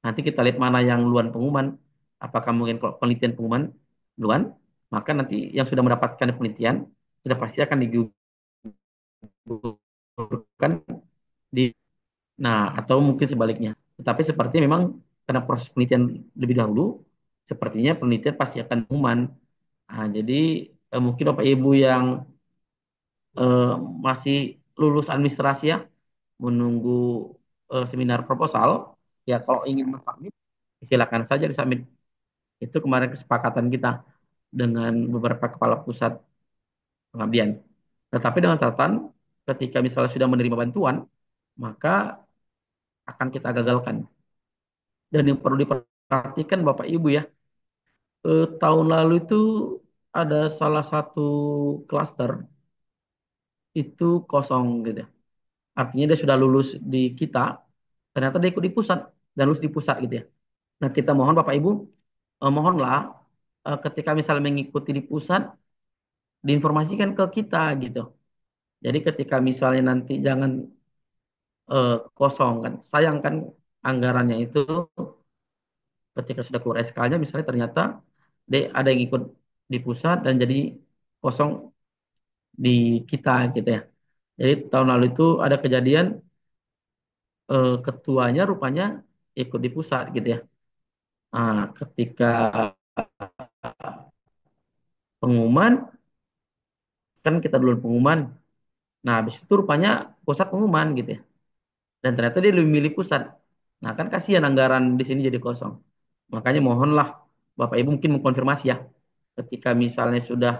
Nanti kita lihat mana yang duluan pengumuman. Apakah mungkin kalau penelitian pengumuman duluan, maka nanti yang sudah mendapatkan penelitian sudah pasti akan digugurkan di nah atau mungkin sebaliknya. Tetapi sepertinya memang karena proses penelitian lebih dahulu, sepertinya penelitian pasti akan pengumuman. Nah, jadi mungkin Bapak Ibu yang eh, masih lulus administrasi ya, menunggu seminar proposal, ya kalau ingin mensubmit, silakan saja disubmit. Itu kemarin kesepakatan kita dengan beberapa kepala pusat pengabdian. Tetapi dengan catatan, ketika misalnya sudah menerima bantuan, maka akan kita gagalkan. Dan yang perlu diperhatikan Bapak Ibu ya, tahun lalu itu ada salah satu klaster itu kosong gitu. Artinya dia sudah lulus di kita, ternyata dia ikut di pusat dan lulus di pusat gitu ya. Nah kita mohon Bapak Ibu, mohonlah ketika misalnya mengikuti di pusat, diinformasikan ke kita gitu. Jadi ketika misalnya nanti jangan kosong kan, sayang kan anggarannya itu ketika sudah keluar SK-nya misalnya ternyata ada yang ikut di pusat dan jadi kosong di kita gitu ya. Jadi tahun lalu itu ada kejadian ketuanya rupanya ikut di pusat gitu ya. Nah, ketika pengumuman kan kita dulu pengumuman. Nah, habis itu rupanya pusat pengumuman gitu ya. Dan ternyata dia lebih milih pusat. Nah, kan kasihan anggaran di sini jadi kosong. Makanya mohonlah Bapak Ibu mungkin mengkonfirmasi ya. Ketika misalnya sudah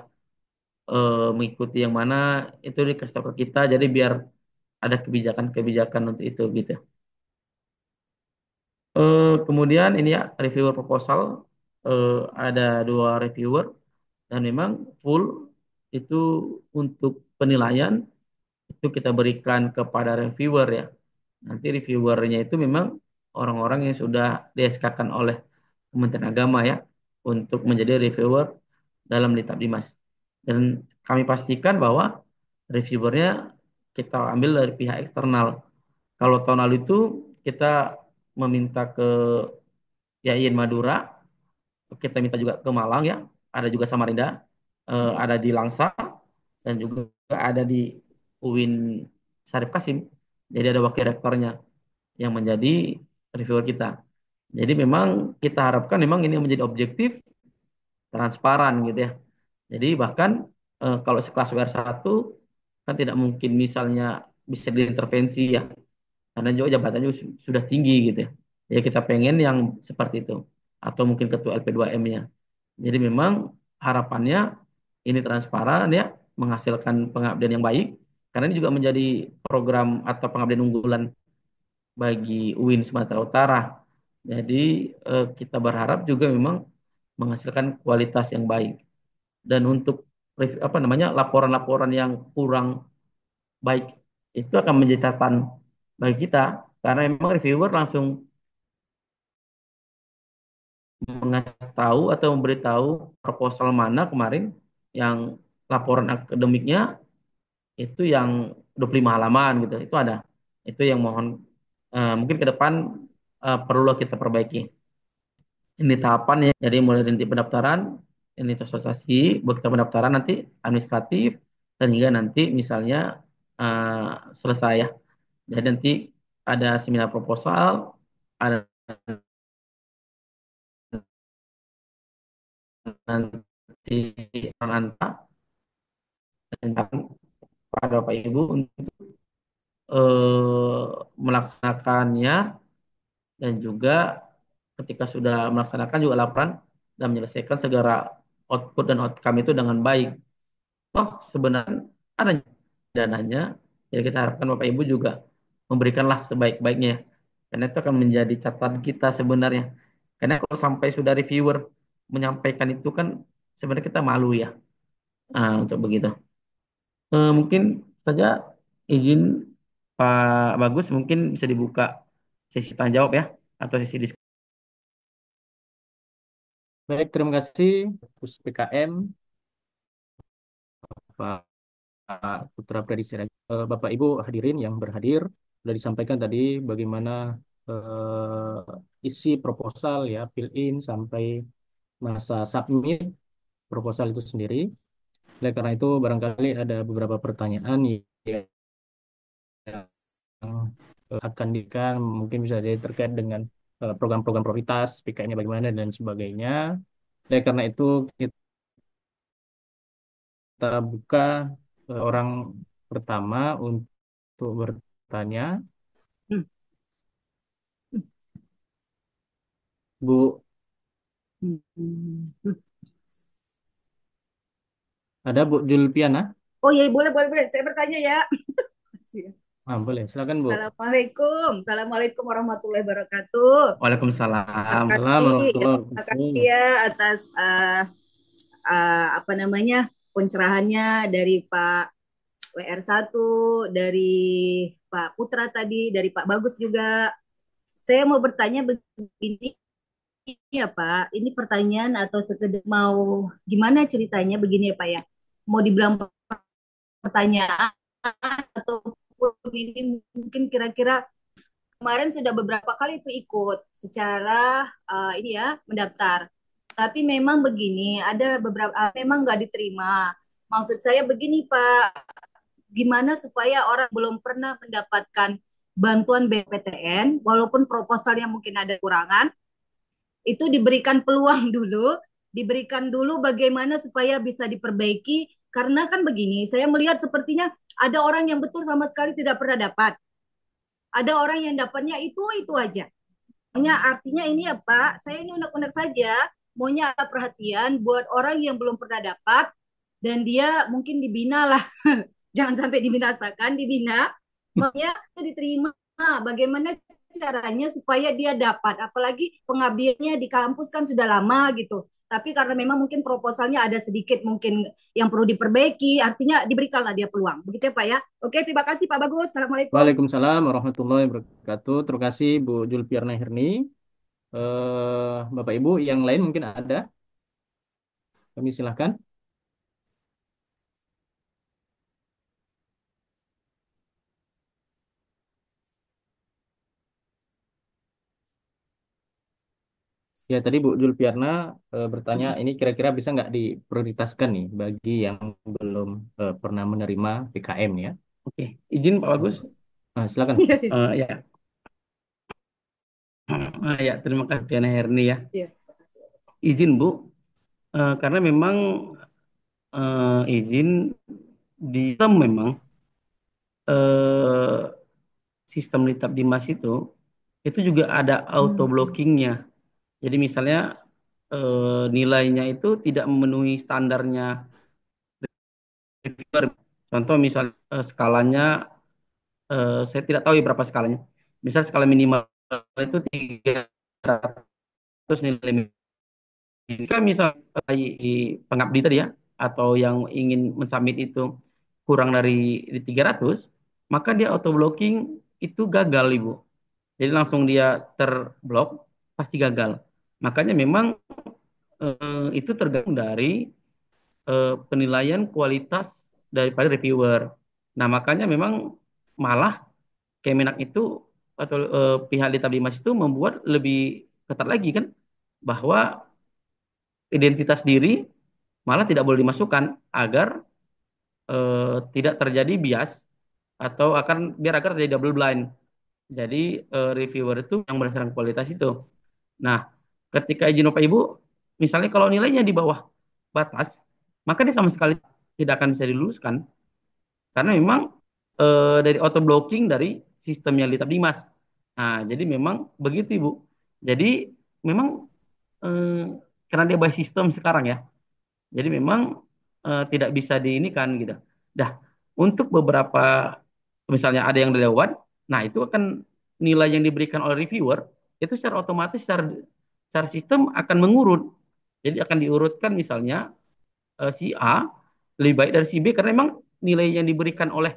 mengikuti yang mana itu dikasih tahu ke kita jadi biar ada kebijakan-kebijakan untuk itu gitu. Kemudian ini ya reviewer proposal ada dua reviewer dan memang full itu untuk penilaian itu kita berikan kepada reviewer ya. Nanti reviewernya itu memang orang-orang yang sudah di-SK-kan oleh Kementerian Agama ya untuk menjadi reviewer dalam Litap Dimas. Dan kami pastikan bahwa reviewernya kita ambil dari pihak eksternal. Kalau tahun lalu itu kita meminta ke Yain Madura, kita minta juga ke Malang ya, ada juga Samarinda, ada di Langsa, dan juga ada di UIN Syarif Kasim. Jadi ada wakil rektornya yang menjadi reviewer kita. Jadi memang kita harapkan memang ini menjadi objektif, transparan gitu ya. Jadi bahkan kalau sekelas WR1 kan tidak mungkin misalnya bisa diintervensi ya, karena juga jabatannya sudah tinggi gitu ya. Ya kita pengen yang seperti itu. Atau mungkin ketua LP2M-nya. Jadi memang harapannya ini transparan ya, menghasilkan pengabdian yang baik, karena ini juga menjadi program atau pengabdian unggulan bagi UIN Sumatera Utara. Jadi kita berharap juga memang menghasilkan kualitas yang baik. Dan untuk apa namanya laporan-laporan yang kurang baik itu akan menjadi catatan bagi kita, karena memang reviewer langsung mengasih tahu atau memberitahu proposal mana kemarin yang laporan akademiknya itu yang 25 halaman gitu, itu ada, itu yang mohon mungkin ke depan perlu kita perbaiki. Ini tahapan ya, jadi mulai dari pendaftaran, ini sosialisasi, begitu pendaftaran nanti administratif, dan hingga nanti misalnya eh, selesai ya. Jadi nanti ada seminar proposal, ada nanti anta dan pada Bapak Ibu untuk melaksanakannya, dan juga ketika sudah melaksanakan juga laporan dan menyelesaikan segera output dan outcome itu dengan baik. Toh sebenarnya ada dananya, jadi kita harapkan Bapak Ibu juga memberikanlah sebaik-baiknya, karena itu akan menjadi catatan kita sebenarnya. Karena kalau sampai sudah reviewer menyampaikan itu kan sebenarnya kita malu ya. Untuk begitu. Mungkin saja izin Pak Bagus, mungkin bisa dibuka sesi tanya jawab ya, atau sesi diskusi. Baik, terima kasih Gus PKM, Pak Putra Predi Sirage. Bapak Ibu hadirin yang berhadir, sudah disampaikan tadi bagaimana isi proposal ya, fill in sampai masa submit proposal itu sendiri. Oleh karena itu barangkali ada beberapa pertanyaan yang akan dikan mungkin bisa jadi terkait dengan program-program prioritas, PK-nya bagaimana dan sebagainya. Oleh karena itu kita buka orang pertama untuk bertanya. Hmm. Bu, Hmm. ada Bu Julpiana? Oh iya, boleh, boleh, boleh. Saya bertanya ya. Boleh, silakan Bu. Assalamualaikum. Assalamualaikum warahmatullahi wabarakatuh. Terima Waalaikumsalam. kasih, Assalamualaikum ya, warahmatullahi terima kasih wabarakatuh. ya atas apa namanya pencerahannya dari Pak WR1, dari Pak Putra tadi, dari Pak Bagus juga. Saya mau bertanya begini ya Pak, ini pertanyaan atau sekedar mau gimana ceritanya begini ya Pak ya. Mau dibilang pertanyaan ataupun ini mungkin kira-kira kemarin sudah beberapa kali itu ikut secara ini ya mendaftar. Tapi memang begini, ada beberapa memang nggak diterima. Maksud saya begini Pak, gimana supaya orang belum pernah mendapatkan bantuan BPTN, walaupun proposalnya mungkin ada kurangan, itu diberikan peluang dulu, diberikan dulu bagaimana supaya bisa diperbaiki. Karena kan begini, saya melihat sepertinya ada orang yang betul sama sekali tidak pernah dapat. Ada orang yang dapatnya itu aja. Maunya artinya ini ya Pak, saya ini unek-unek saja, maunya ada perhatian buat orang yang belum pernah dapat dan dia mungkin dibina lah. Jangan sampai dibinasakan, dibina. Maunya itu diterima. Bagaimana caranya supaya dia dapat, apalagi pengabdiannya di kampus kan sudah lama gitu. Tapi karena memang mungkin proposalnya ada sedikit mungkin yang perlu diperbaiki, artinya diberikanlah dia peluang. Begitu ya Pak ya. Oke, terima kasih Pak Bagus. Assalamualaikum. Waalaikumsalam warahmatullahi wabarakatuh. Terima kasih Bu Julpiana Hirni. Bapak Ibu yang lain mungkin ada. Kami silahkan. Ya tadi Bu Julpiana bertanya ini kira-kira bisa nggak diprioritaskan nih bagi yang belum pernah menerima PKM ya. Oke, izin Pak Bagus. Silakan. Ya, ya terima kasih Piana Herni ya. Iya. Izin Bu, karena memang izin di sistem memang eh, sistem Litap Dimas itu juga ada auto blockingnya. Jadi misalnya nilainya itu tidak memenuhi standarnya reviewer. Contoh misalnya skalanya, saya tidak tahu ya berapa skalanya. Misal skala minimal itu 300 nilai. Jika misal pengabdi tadi ya, atau yang ingin mensubmit itu kurang dari 300, maka dia auto blocking itu gagal, Ibu. Jadi langsung dia terblok, pasti gagal. Makanya memang itu tergantung dari penilaian kualitas daripada reviewer. Nah, makanya memang malah Kemenak itu atau pihak Dita Bimas itu membuat lebih ketat lagi kan, bahwa identitas diri malah tidak boleh dimasukkan agar tidak terjadi bias, atau agar terjadi double blind. Jadi reviewer itu yang berdasarkan kualitas itu. Nah, ketika izin Bapak Ibu, misalnya kalau nilainya di bawah batas, maka dia sama sekali tidak akan bisa diluluskan karena memang dari auto blocking dari sistemnya Lita Dimas. Nah, jadi memang begitu Ibu. Jadi memang eh, karena dia by sistem sekarang ya. Jadi memang tidak bisa diinikan gitu. Dah, untuk beberapa misalnya ada yang lewat, nah itu akan nilai yang diberikan oleh reviewer itu secara otomatis secara sistem akan mengurut. Jadi akan diurutkan misalnya si A lebih baik dari si B karena memang nilai yang diberikan oleh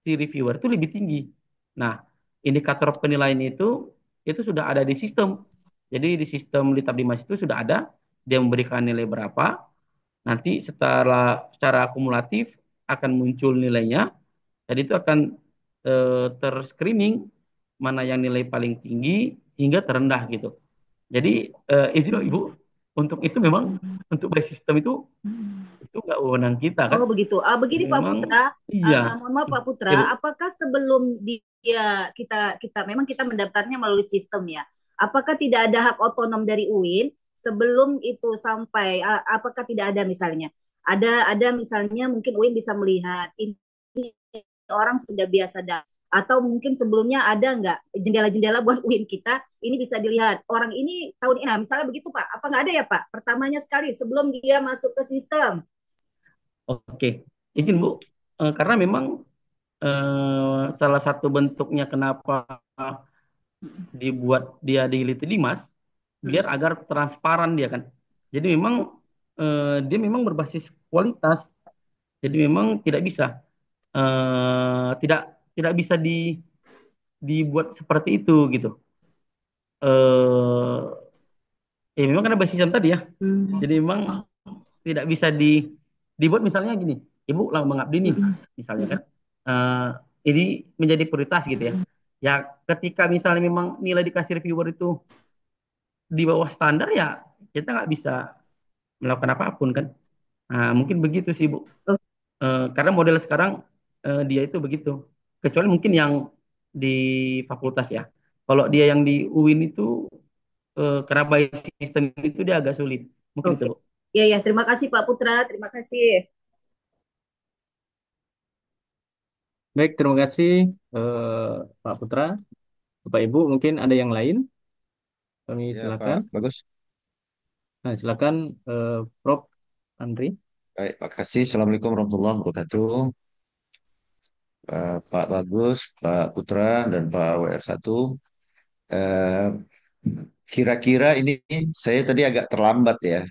si reviewer itu lebih tinggi. Nah, indikator penilaian itu sudah ada di sistem. Jadi di sistem Litab Dimas itu sudah ada dia memberikan nilai berapa. Nanti secara akumulatif akan muncul nilainya dan itu akan terscreening mana yang nilai paling tinggi hingga terendah gitu. Jadi izin Ibu, untuk itu memang untuk by system itu nggak wewenang kita kan. Oh begitu. Jadi Begini Pak memang Putra, iya. mohon maaf Pak Putra, Ibu, apakah sebelum dia kita kita memang kita mendaftarnya melalui sistem ya? Apakah tidak ada hak otonom dari UIN sebelum itu sampai? Apakah tidak ada misalnya? Ada misalnya mungkin UIN bisa melihat ini orang sudah biasa atau mungkin sebelumnya ada nggak jendela-jendela buat UIN kita ini bisa dilihat orang ini tahun ini, nah misalnya begitu Pak, apa nggak ada ya Pak? Pertamanya sekali sebelum dia masuk ke sistem. oke. Izin Bu, karena memang salah satu bentuknya kenapa dibuat dia di Liti Dimas biar agar transparan dia kan. Jadi memang dia memang berbasis kualitas. Jadi memang tidak bisa tidak tidak bisa dibuat seperti itu gitu. Eh Ya memang karena basis sistem tadi ya. Jadi memang tidak bisa dibuat misalnya gini, Ibu lah mengabdi nih, misalnya kan. Eh ini menjadi prioritas gitu ya. Ya ketika misalnya memang nilai dikasih reviewer itu di bawah standar ya kita nggak bisa melakukan apapun kan. Nah, mungkin begitu sih Bu. Karena model sekarang dia itu begitu. Kecuali mungkin yang di fakultas ya. Kalau dia yang di UIN itu karena by system itu dia agak sulit. Mungkin itu Oke. Bu. Ya, ya. Terima kasih Pak Putra. Terima kasih. Baik, terima kasih Pak Putra. Bapak Ibu, mungkin ada yang lain? Kami Ya, Pak silakan. Bagus. Nah, silakan Prof. Andri. Baik, makasih. Assalamualaikum warahmatullahi wabarakatuh. Pak Bagus, Pak Putra, dan Pak WR1. Eh, Kira-kira ini saya tadi agak terlambat ya.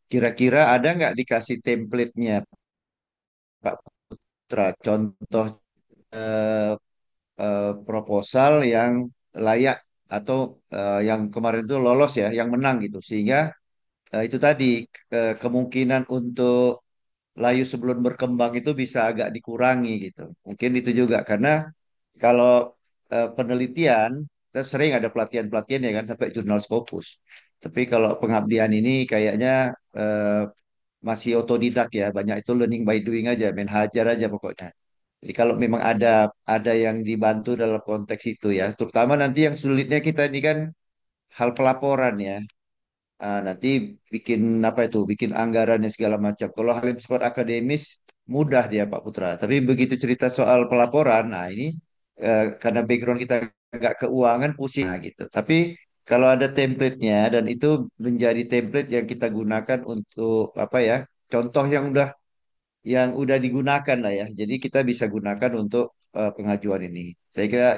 Kira-kira ada nggak dikasih template-nya, Pak Putra? Contoh eh, proposal yang layak atau yang kemarin itu lolos ya, yang menang gitu. Sehingga itu tadi kemungkinan untuk layu sebelum berkembang itu bisa agak dikurangi gitu. Mungkin itu juga karena kalau penelitian kita sering ada pelatihan-pelatihan ya kan sampai jurnal Scopus. Tapi kalau pengabdian ini kayaknya masih otodidak ya, banyak itu learning by doing aja, main hajar aja pokoknya. Jadi kalau memang ada yang dibantu dalam konteks itu ya, terutama nanti yang sulitnya kita ini kan hal pelaporan ya. Nanti bikin apa itu, bikin anggarannya segala macam. Kalau hal yang bersifat akademis mudah dia Pak Putra. Tapi begitu cerita soal pelaporan, nah ini karena background kita agak keuangan pusing nah, gitu. Tapi kalau ada template-nya dan itu menjadi template yang kita gunakan untuk apa ya? Contoh yang udah digunakan lah ya. Jadi kita bisa gunakan untuk pengajuan ini. Saya kira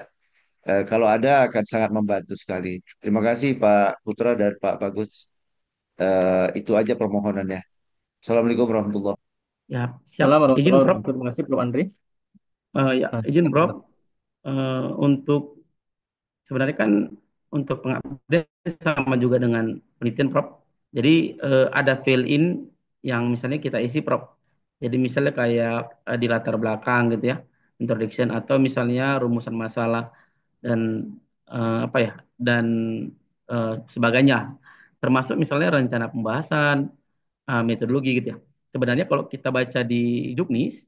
kalau ada akan sangat membantu sekali. Terima kasih Pak Putra dan Pak Bagus. Itu aja permohonannya. Assalamualaikum warahmatullahi wabarakatuh. Ya, siap. Salam Izin, warahmatullahi Prof. wabarakatuh. Terima kasih, Bro Andri. Ya, Nah, izin, silakan, Prof. Bro. Untuk sebenarnya kan untuk pengupdate sama juga dengan penelitian, Prof. Jadi ada fill in yang misalnya kita isi, Prof. Jadi misalnya kayak di latar belakang gitu ya, introduction atau misalnya rumusan masalah dan apa ya dan sebagainya. Termasuk misalnya rencana pembahasan, metodologi gitu ya. Sebenarnya kalau kita baca di Juknis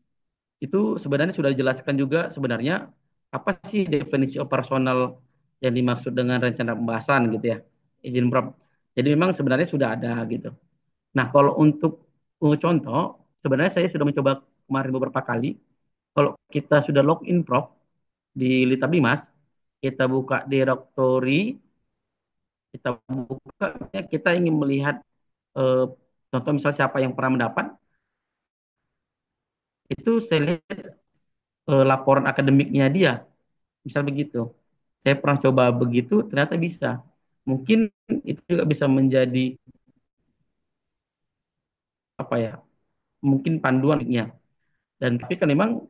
itu sebenarnya sudah dijelaskan juga sebenarnya apa sih definisi operasional yang dimaksud dengan rencana pembahasan gitu ya. Izin Prof. Jadi memang sebenarnya sudah ada gitu. Nah, kalau untuk contoh, sebenarnya saya sudah mencoba kemarin beberapa kali. Kalau kita sudah login Prof di Litab Dimas, kita buka directory, kita buka, kita ingin melihat eh, contoh misal siapa yang pernah mendapat, itu saya lihat laporan akademiknya dia, misal begitu. Saya pernah coba begitu, ternyata bisa. Mungkin itu juga bisa menjadi apa ya? Mungkin panduannya. Dan tapi kan memang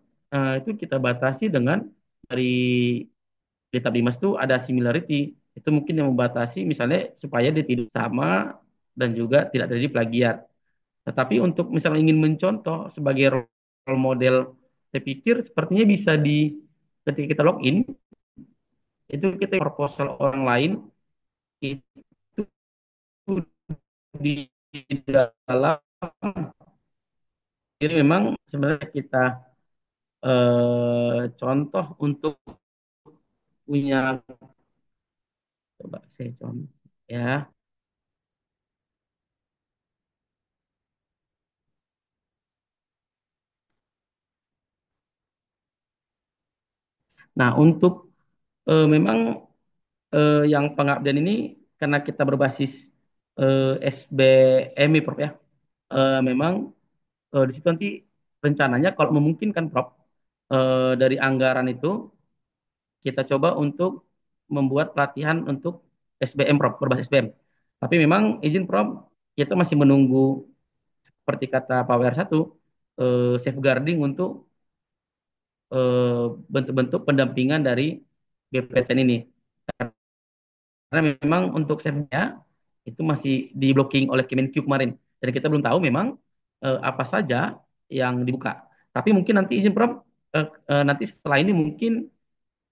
itu kita batasi dengan dari Kitab Dimas itu ada similarity. Itu mungkin yang membatasi misalnya supaya dia tidak sama dan juga tidak terjadi plagiat. Tetapi untuk misalnya ingin mencontoh sebagai role model, saya pikir sepertinya bisa di ketika kita login itu kita proposal orang lain itu di dalam. Jadi memang sebenarnya kita contoh untuk punya, coba saya contoh ya. Nah, untuk memang yang pengabdian ini karena kita berbasis SBMI Prof ya. Memang di situ nanti rencananya kalau memungkinkan Prof dari anggaran itu kita coba untuk membuat pelatihan untuk SBM Prof berbasis SBM. Tapi memang izin Prof kita masih menunggu seperti kata Pak WR1 safeguarding untuk bentuk-bentuk pendampingan dari BPTN ini. Karena memang untuk safeguardnya itu masih di blocking oleh Kemenkyu kemarin. Dan kita belum tahu memang apa saja yang dibuka. Tapi mungkin nanti izin Prof, nanti setelah ini mungkin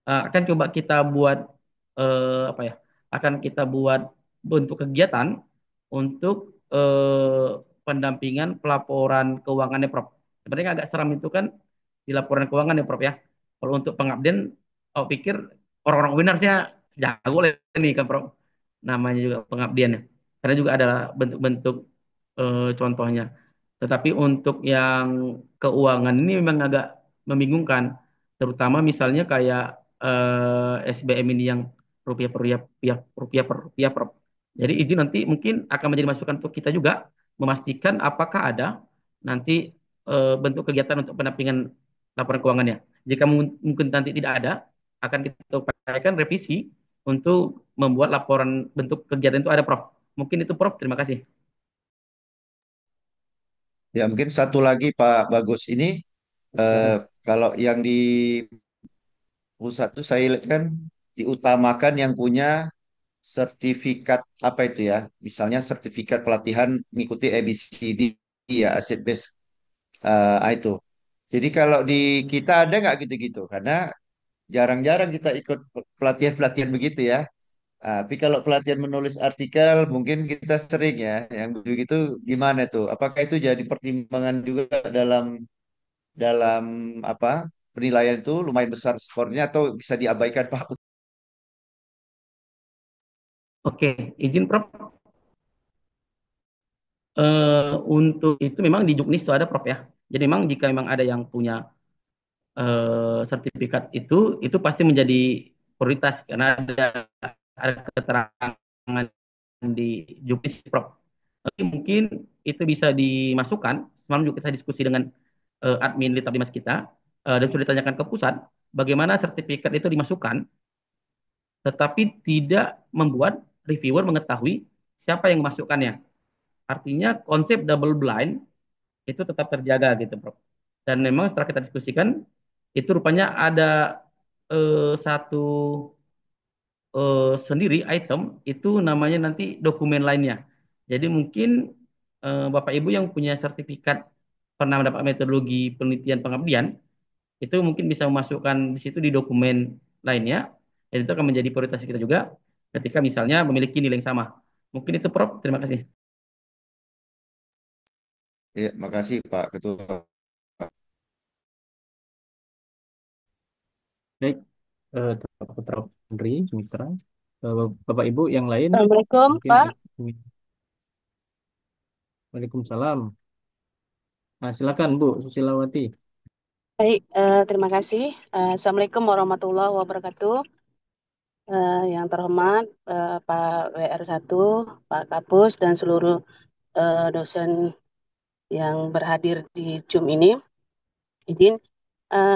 akan coba kita buat apa ya? Akan kita buat bentuk kegiatan untuk pendampingan pelaporan keuangannya Prof. Sebenarnya agak seram itu kan di laporan keuangan ya Prof ya. Kalau untuk pengabdian, aku pikir orang-orang winnersnya jago lah ini kan Prof. Namanya juga pengabdian ya. Karena juga ada bentuk-bentuk contohnya. Tetapi untuk yang keuangan ini memang agak membingungkan, terutama misalnya kayak SBM ini yang rupiah per rupiah, rupiah per rupiah per. Jadi izin nanti mungkin akan menjadi masukan untuk kita juga memastikan apakah ada nanti bentuk kegiatan untuk pendampingan laporan keuangannya. Jika mungkin nanti tidak ada, akan kita upayakan revisi untuk membuat laporan bentuk kegiatan itu ada, Prof. Mungkin itu, Prof. Terima kasih. Ya mungkin satu lagi Pak Bagus ini eh, Silakan. kalau yang di pusat itu saya lihat kan diutamakan yang punya sertifikat apa itu ya? Misalnya sertifikat pelatihan mengikuti ABCD ya, asset based itu. Jadi kalau di kita ada nggak gitu-gitu? Karena jarang-jarang kita ikut pelatihan-pelatihan begitu ya. Tapi kalau pelatihan menulis artikel mungkin kita sering ya. Yang begitu gimana tuh? Apakah itu jadi pertimbangan juga dalam dalam apa penilaian itu lumayan besar skornya atau bisa diabaikan Pak? Oke, izin, Prof. Untuk itu memang di Juknis itu ada, Prof ya. Jadi memang jika memang ada yang punya sertifikat itu pasti menjadi prioritas karena ada keterangan di juknis Prof. Oke, mungkin itu bisa dimasukkan. Semalam juga kita diskusi dengan admin Litab Dimas kita dan sudah ditanyakan ke pusat bagaimana sertifikat itu dimasukkan, tetapi tidak membuat reviewer mengetahui siapa yang memasukkannya. Artinya konsep double blind itu tetap terjaga gitu, Prof. Dan memang setelah kita diskusikan, itu rupanya ada satu sendiri item itu namanya nanti dokumen lainnya. Jadi mungkin Bapak Ibu yang punya sertifikat pernah mendapat metodologi penelitian pengabdian itu mungkin bisa memasukkan di situ di dokumen lainnya dan itu akan menjadi prioritas kita juga ketika misalnya memiliki nilai yang sama. Mungkin itu Prof. Terima kasih. Ya, makasih Pak Ketua. Baik, Bapak Putra Putri, Sumitra. Bapak Ibu yang lain Assalamualaikum, mungkin Pak. ada. Waalaikumsalam. Nah, silakan Bu Susilawati. Baik, terima kasih. Assalamualaikum warahmatullahi wabarakatuh. Yang terhormat Pak WR1, Pak Kapus, dan seluruh dosen yang berhadir di Zoom ini. Izin,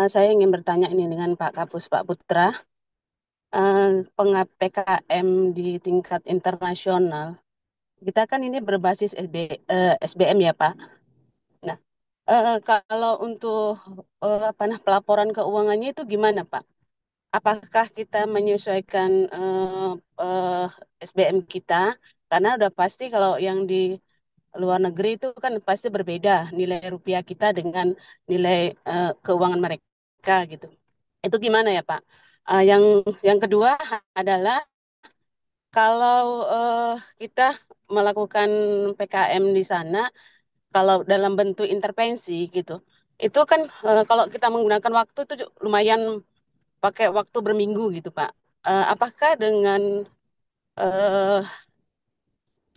saya ingin bertanya ini dengan Pak Kapus, Pak Putra. PKM di tingkat internasional, kita kan ini berbasis SBM ya Pak. Nah, kalau untuk pelaporan keuangannya itu gimana Pak? Apakah kita menyesuaikan SBM kita? Karena udah pasti kalau yang di luar negeri itu kan pasti berbeda nilai rupiah kita dengan nilai keuangan mereka gitu. Itu gimana ya Pak? Yang kedua adalah kalau kita melakukan PKM di sana, kalau dalam bentuk intervensi gitu, itu kan kalau kita menggunakan waktu itu lumayan pakai waktu berminggu gitu, Pak. Apakah dengan eh,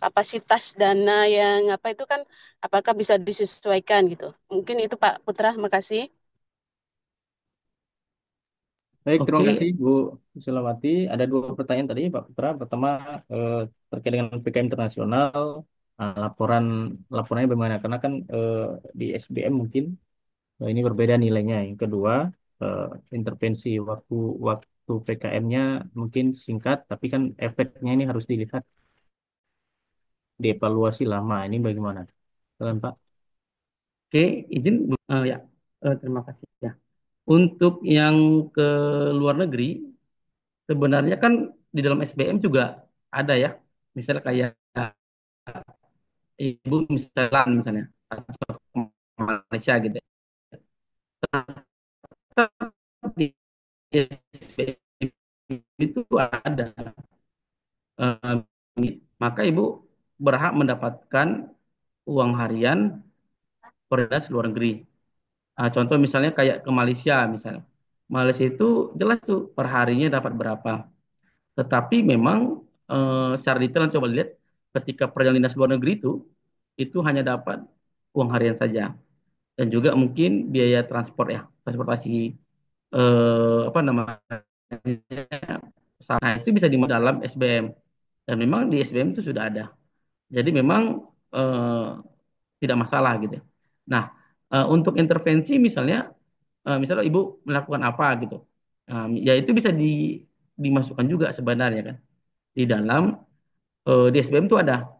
kapasitas dana yang apa itu kan, apakah bisa disesuaikan gitu? Mungkin itu Pak Putra, makasih. Baik, terima kasih Oke, Bu Susilawati. Ada dua pertanyaan tadi Pak Putra. Pertama eh, terkait dengan PKM internasional, laporan laporannya bagaimana? Karena kan di SBM mungkin ini berbeda nilainya. Yang kedua, eh, intervensi waktu waktu PKM-nya mungkin singkat, tapi kan efeknya ini harus dilihat, dievaluasi lama. Ini bagaimana? Silakan Pak. oke, izin ya. Terima kasih ya. Untuk yang ke luar negeri, sebenarnya kan di dalam SBM juga ada ya. Misalnya kayak ibu misalnya atau Malaysia gitu. Di SBM itu ada eh, maka ibu berhak mendapatkan uang harian prioritas luar negeri. Contoh misalnya kayak ke Malaysia misalnya. Malaysia itu jelas tuh per harinya dapat berapa. Tetapi memang secara detail coba lihat ketika perjalanan dinas luar negeri itu hanya dapat uang harian saja dan juga mungkin biaya transport ya, transportasi apa namanya? Nah, itu bisa dimuat dalam SBM dan memang di SBM itu sudah ada. Jadi memang eh, tidak masalah gitu. Nah, untuk intervensi misalnya ibu melakukan apa gitu, ya itu bisa dimasukkan juga sebenarnya kan di dalam di SBM itu ada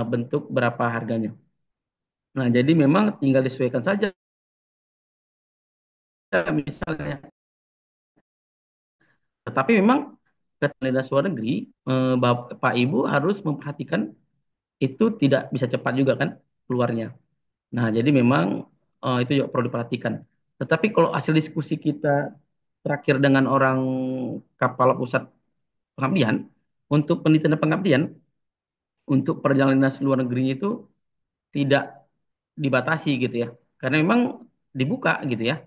bentuk berapa harganya. Nah, jadi memang tinggal disesuaikan saja misalnya. Tetapi memang ketenaga luar negeri, Bapak Ibu harus memperhatikan itu tidak bisa cepat juga kan keluarnya. Nah, jadi memang itu juga perlu diperhatikan. Tetapi kalau hasil diskusi kita terakhir dengan orang kapal pusat pengabdian, untuk penelitian dan pengabdian, untuk perjalanan luar negerinya itu tidak dibatasi gitu ya. Karena memang dibuka gitu ya.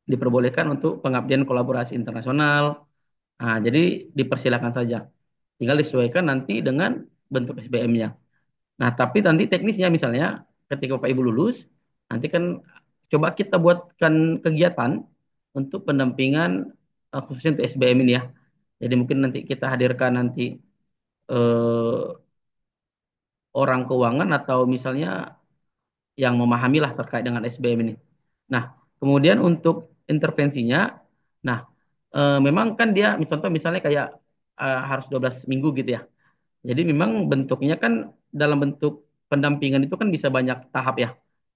Diperbolehkan untuk pengabdian kolaborasi internasional. Nah, jadi dipersilakan saja. Tinggal disesuaikan nanti dengan bentuk SBM-nya. Nah, tapi nanti teknisnya misalnya ketika Bapak Ibu lulus, nanti kan coba kita buatkan kegiatan untuk pendampingan khususnya untuk SBM ini ya. Jadi mungkin nanti kita hadirkan nanti eh, orang keuangan atau misalnya yang memahami lah terkait dengan SBM ini. Nah, kemudian untuk intervensinya, nah memang kan dia contoh misalnya kayak harus 12 minggu gitu ya. Jadi memang bentuknya kan dalam bentuk pendampingan itu kan bisa banyak tahap ya.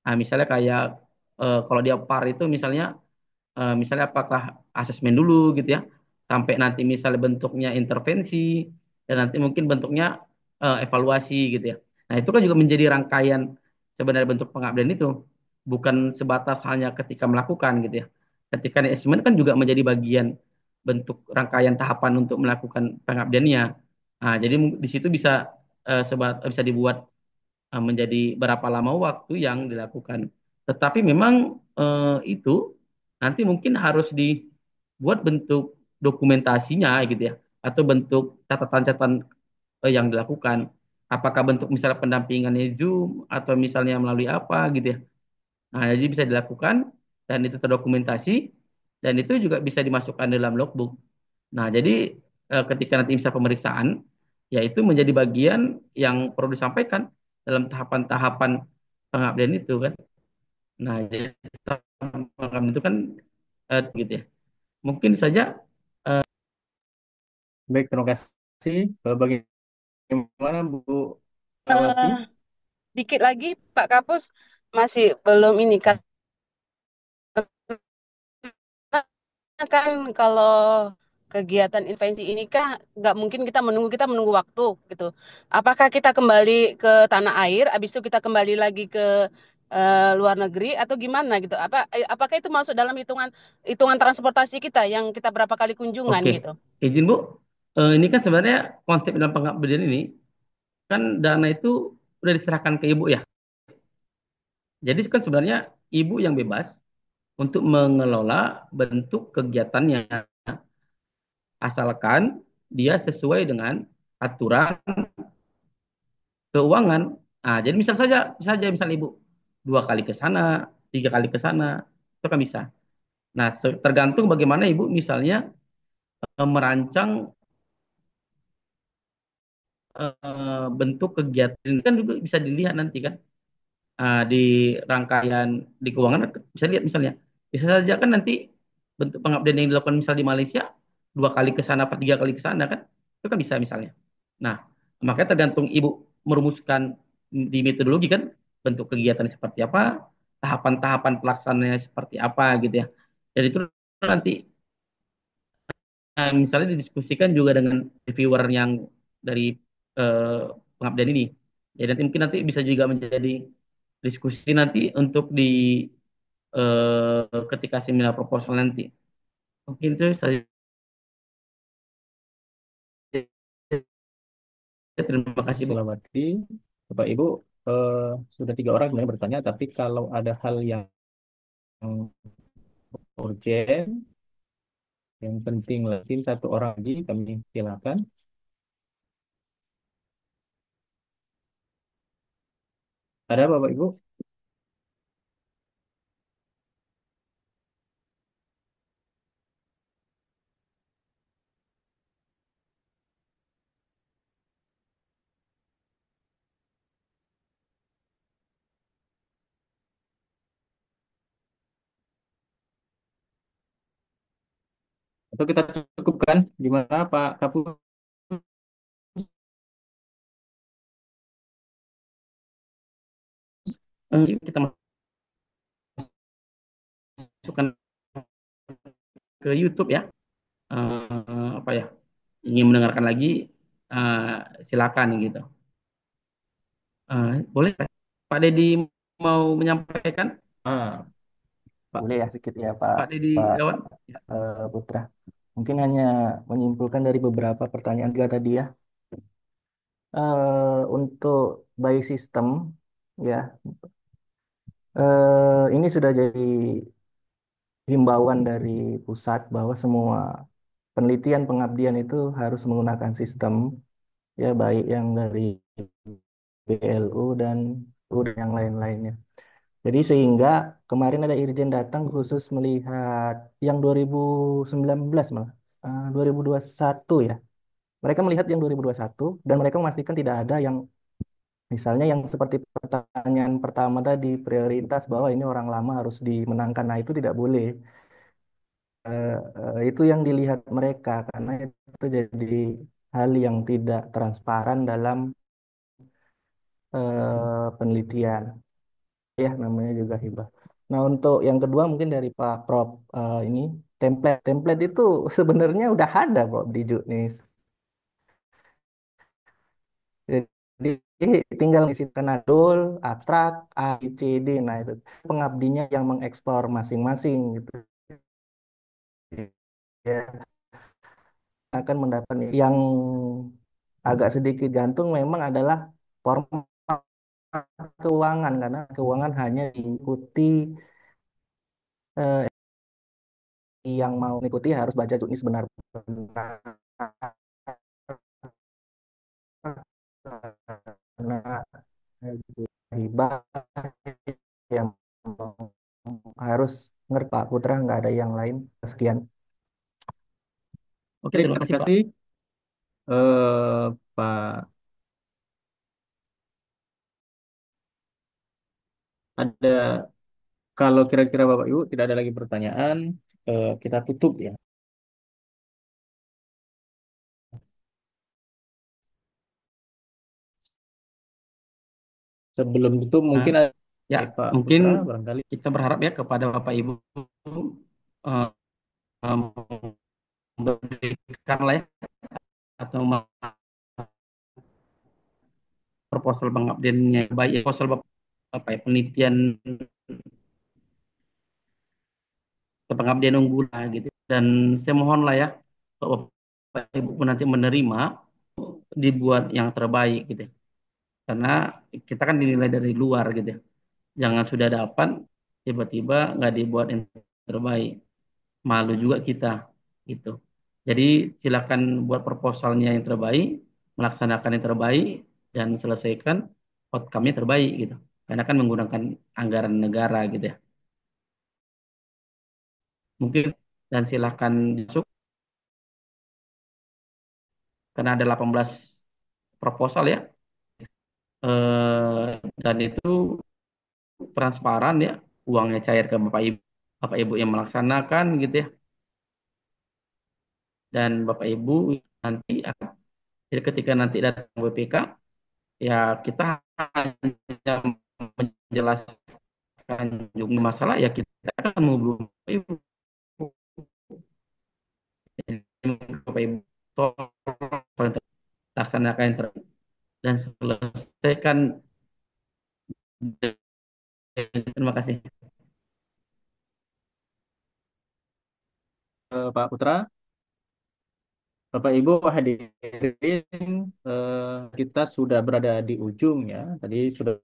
Nah, misalnya kayak kalau dia PAR itu misalnya apakah asesmen dulu gitu ya, sampai nanti misalnya bentuknya intervensi, dan nanti mungkin bentuknya evaluasi gitu ya. Nah itu kan juga menjadi rangkaian sebenarnya bentuk pengabdian itu, bukan sebatas hanya ketika melakukan gitu ya. Ketika asesmen kan juga menjadi bagian bentuk rangkaian tahapan untuk melakukan pengabdiannya. Nah jadi di situ bisa dibuat menjadi berapa lama waktu yang dilakukan. Tetapi memang itu nanti mungkin harus dibuat bentuk dokumentasinya gitu ya, atau bentuk catatan-catatan yang dilakukan. Apakah bentuk misalnya pendampingannya Zoom atau misalnya melalui apa gitu ya. Nah, jadi bisa dilakukan dan itu terdokumentasi dan itu juga bisa dimasukkan dalam logbook. Nah, jadi ketika nanti bisa pemeriksaan, ya itu menjadi bagian yang perlu disampaikan dalam tahapan-tahapan pengabdian itu kan. Nah, jadi pengabdian itu kan gitu ya. Mungkin saja Baik, terima kasih. Bagaimana Bu Awati? Eh, dikit lagi Pak Kapus masih belum ini kan kalau kegiatan intervensi ini kan nggak mungkin kita menunggu waktu gitu. Apakah kita kembali ke tanah air, habis itu kita kembali lagi ke luar negeri atau gimana gitu? Apakah itu masuk dalam hitungan hitungan transportasi kita yang kita berapa kali kunjungan oke. gitu? Izin Bu. Ini kan sebenarnya konsep dalam pengabdian ini kan dana itu udah diserahkan ke Ibu ya. Jadi kan sebenarnya Ibu yang bebas untuk mengelola bentuk kegiatannya asalkan dia sesuai dengan aturan keuangan. Nah, jadi misal saja misal Ibu 2 kali ke sana, 3 kali ke sana, itu kan bisa. Nah, tergantung bagaimana Ibu misalnya merancang bentuk kegiatan ini kan juga bisa dilihat nanti kan. Di rangkaian di keuangan bisa lihat misalnya. Bisa saja kan nanti bentuk pengabdian yang dilakukan misal di Malaysia 2 kali ke sana atau 3 kali ke sana kan. Itu kan bisa misalnya. Nah, makanya tergantung Ibu merumuskan di metodologi kan bentuk kegiatan seperti apa, tahapan-tahapan pelaksanaannya seperti apa gitu ya. Dan itu nanti misalnya didiskusikan juga dengan reviewer yang dari eh, pengabdian ini. Jadi nanti bisa juga menjadi diskusi nanti untuk di ketika seminar proposal nanti. Mungkin itu saja. Terima kasih, Bu. Silawati, Bapak Ibu, eh, sudah 3 orang sebenarnya bertanya, tapi kalau ada hal yang urgent, yang penting lagi, 1 orang lagi, kami silakan. Ada Bapak Ibu? Atau kita cukupkan? Gimana Pak Kapus? Kita masukkan ke YouTube ya. Apa ya? Ingin mendengarkan lagi, eh, silakan gitu. Boleh, Pak Deddy mau menyampaikan? Ah, Pak, Boleh ya sedikit ya Pak Pak Deddy Pak Irawan? Putra. Mungkin hanya menyimpulkan dari beberapa pertanyaan juga tadi ya. Untuk by system ya, ini sudah jadi himbauan dari pusat bahwa semua penelitian pengabdian itu harus menggunakan sistem ya, baik yang dari BLU dan U dan yang lain-lainnya. Jadi sehingga kemarin ada Irjen datang khusus melihat yang 2019 malah, 2021 ya, Mereka melihat yang 2021 dan mereka memastikan tidak ada yang misalnya yang seperti pertanyaan pertama tadi, prioritas bahwa ini orang lama harus dimenangkan. Nah, itu tidak boleh. Itu yang dilihat mereka karena itu jadi hal yang tidak transparan dalam penelitian. Ya, namanya juga hibah. Nah, untuk yang kedua mungkin dari Pak Prof ini template. Template itu sebenarnya udah ada kok di Juknis. Jadi tinggal isi kenadul, abstrak, A, B, C, D. Nah, itu pengabdinya yang mengeksplor masing-masing gitu. Ya, akan mendapat yang agak sedikit gantung memang adalah format keuangan karena keuangan hanya diikuti eh, yang mau mengikuti harus baca juknis benar-benar karena hibah yang harus ngerti Pak Putra nggak ada yang lain. Sekian. Oke, Oke, terima terima kasih Pak. kasih Pak. Ada kalau kira-kira Bapak Ibu tidak ada lagi pertanyaan, kita tutup ya. Sebelum itu Nah, mungkin ada ya Pak mungkin Putra barangkali. kita berharap ya kepada Bapak Ibu eh, eh, memberikan lah ya, atau proposal pengabdiannya baik ya, proposal apa ya, penelitian pengabdian unggul lah gitu. Dan saya mohon lah ya, kalau Bapak Ibu pun nanti menerima, dibuat yang terbaik gitu. Karena kita kan dinilai dari luar gitu. Jangan sudah dapat tiba-tiba nggak dibuat yang terbaik, malu juga kita gitu. Jadi silakan buat proposalnya yang terbaik, melaksanakan yang terbaik, dan selesaikan outcome-nya terbaik gitu. Karena kan menggunakan anggaran negara gitu ya. Mungkin dan silakan masuk karena ada 18 proposal ya. Dan itu transparan ya, uangnya cair ke Bapak Ibu yang melaksanakan gitu ya. Dan Bapak Ibu nanti akan, jadi ketika nanti datang BPK ya kita hanya menjelaskan jumlah masalah ya kita akan menghubungi Bapak Ibu. Jadi, Bapak Ibu tolong laksanakan yang terbaik dan selesaikan. Terima kasih. Pak Putra, Bapak Ibu hadirin, kita sudah berada di ujung ya. Tadi sudah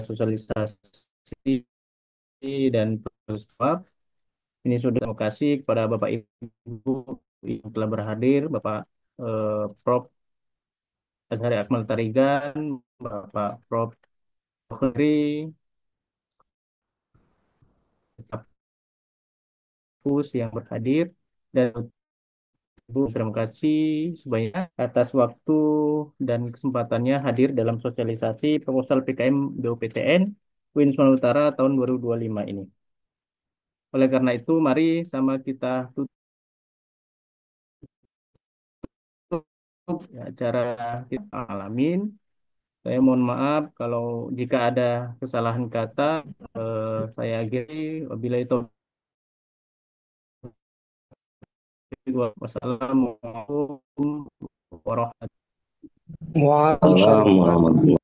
sosialisasi dan jawab. Ini sudah terima kasih kepada Bapak Ibu yang telah berhadir, Bapak Prof. Azhari Akmal Tarigan, Bapak Prof. Khri, Fus yang berhadir, dan Ibu terima kasih sebanyak atas waktu dan kesempatannya hadir dalam sosialisasi proposal PKM BUPTN UIN Sumatera Utara tahun 2025 ini. Oleh karena itu, mari sama kita tutup ya, acara kita alamin. Saya mohon maaf kalau jika ada kesalahan kata, saya akhiri. Wabillahi taufiq. Wassalamualaikum warahmatullahi Waalaikumsalam warahmatullahi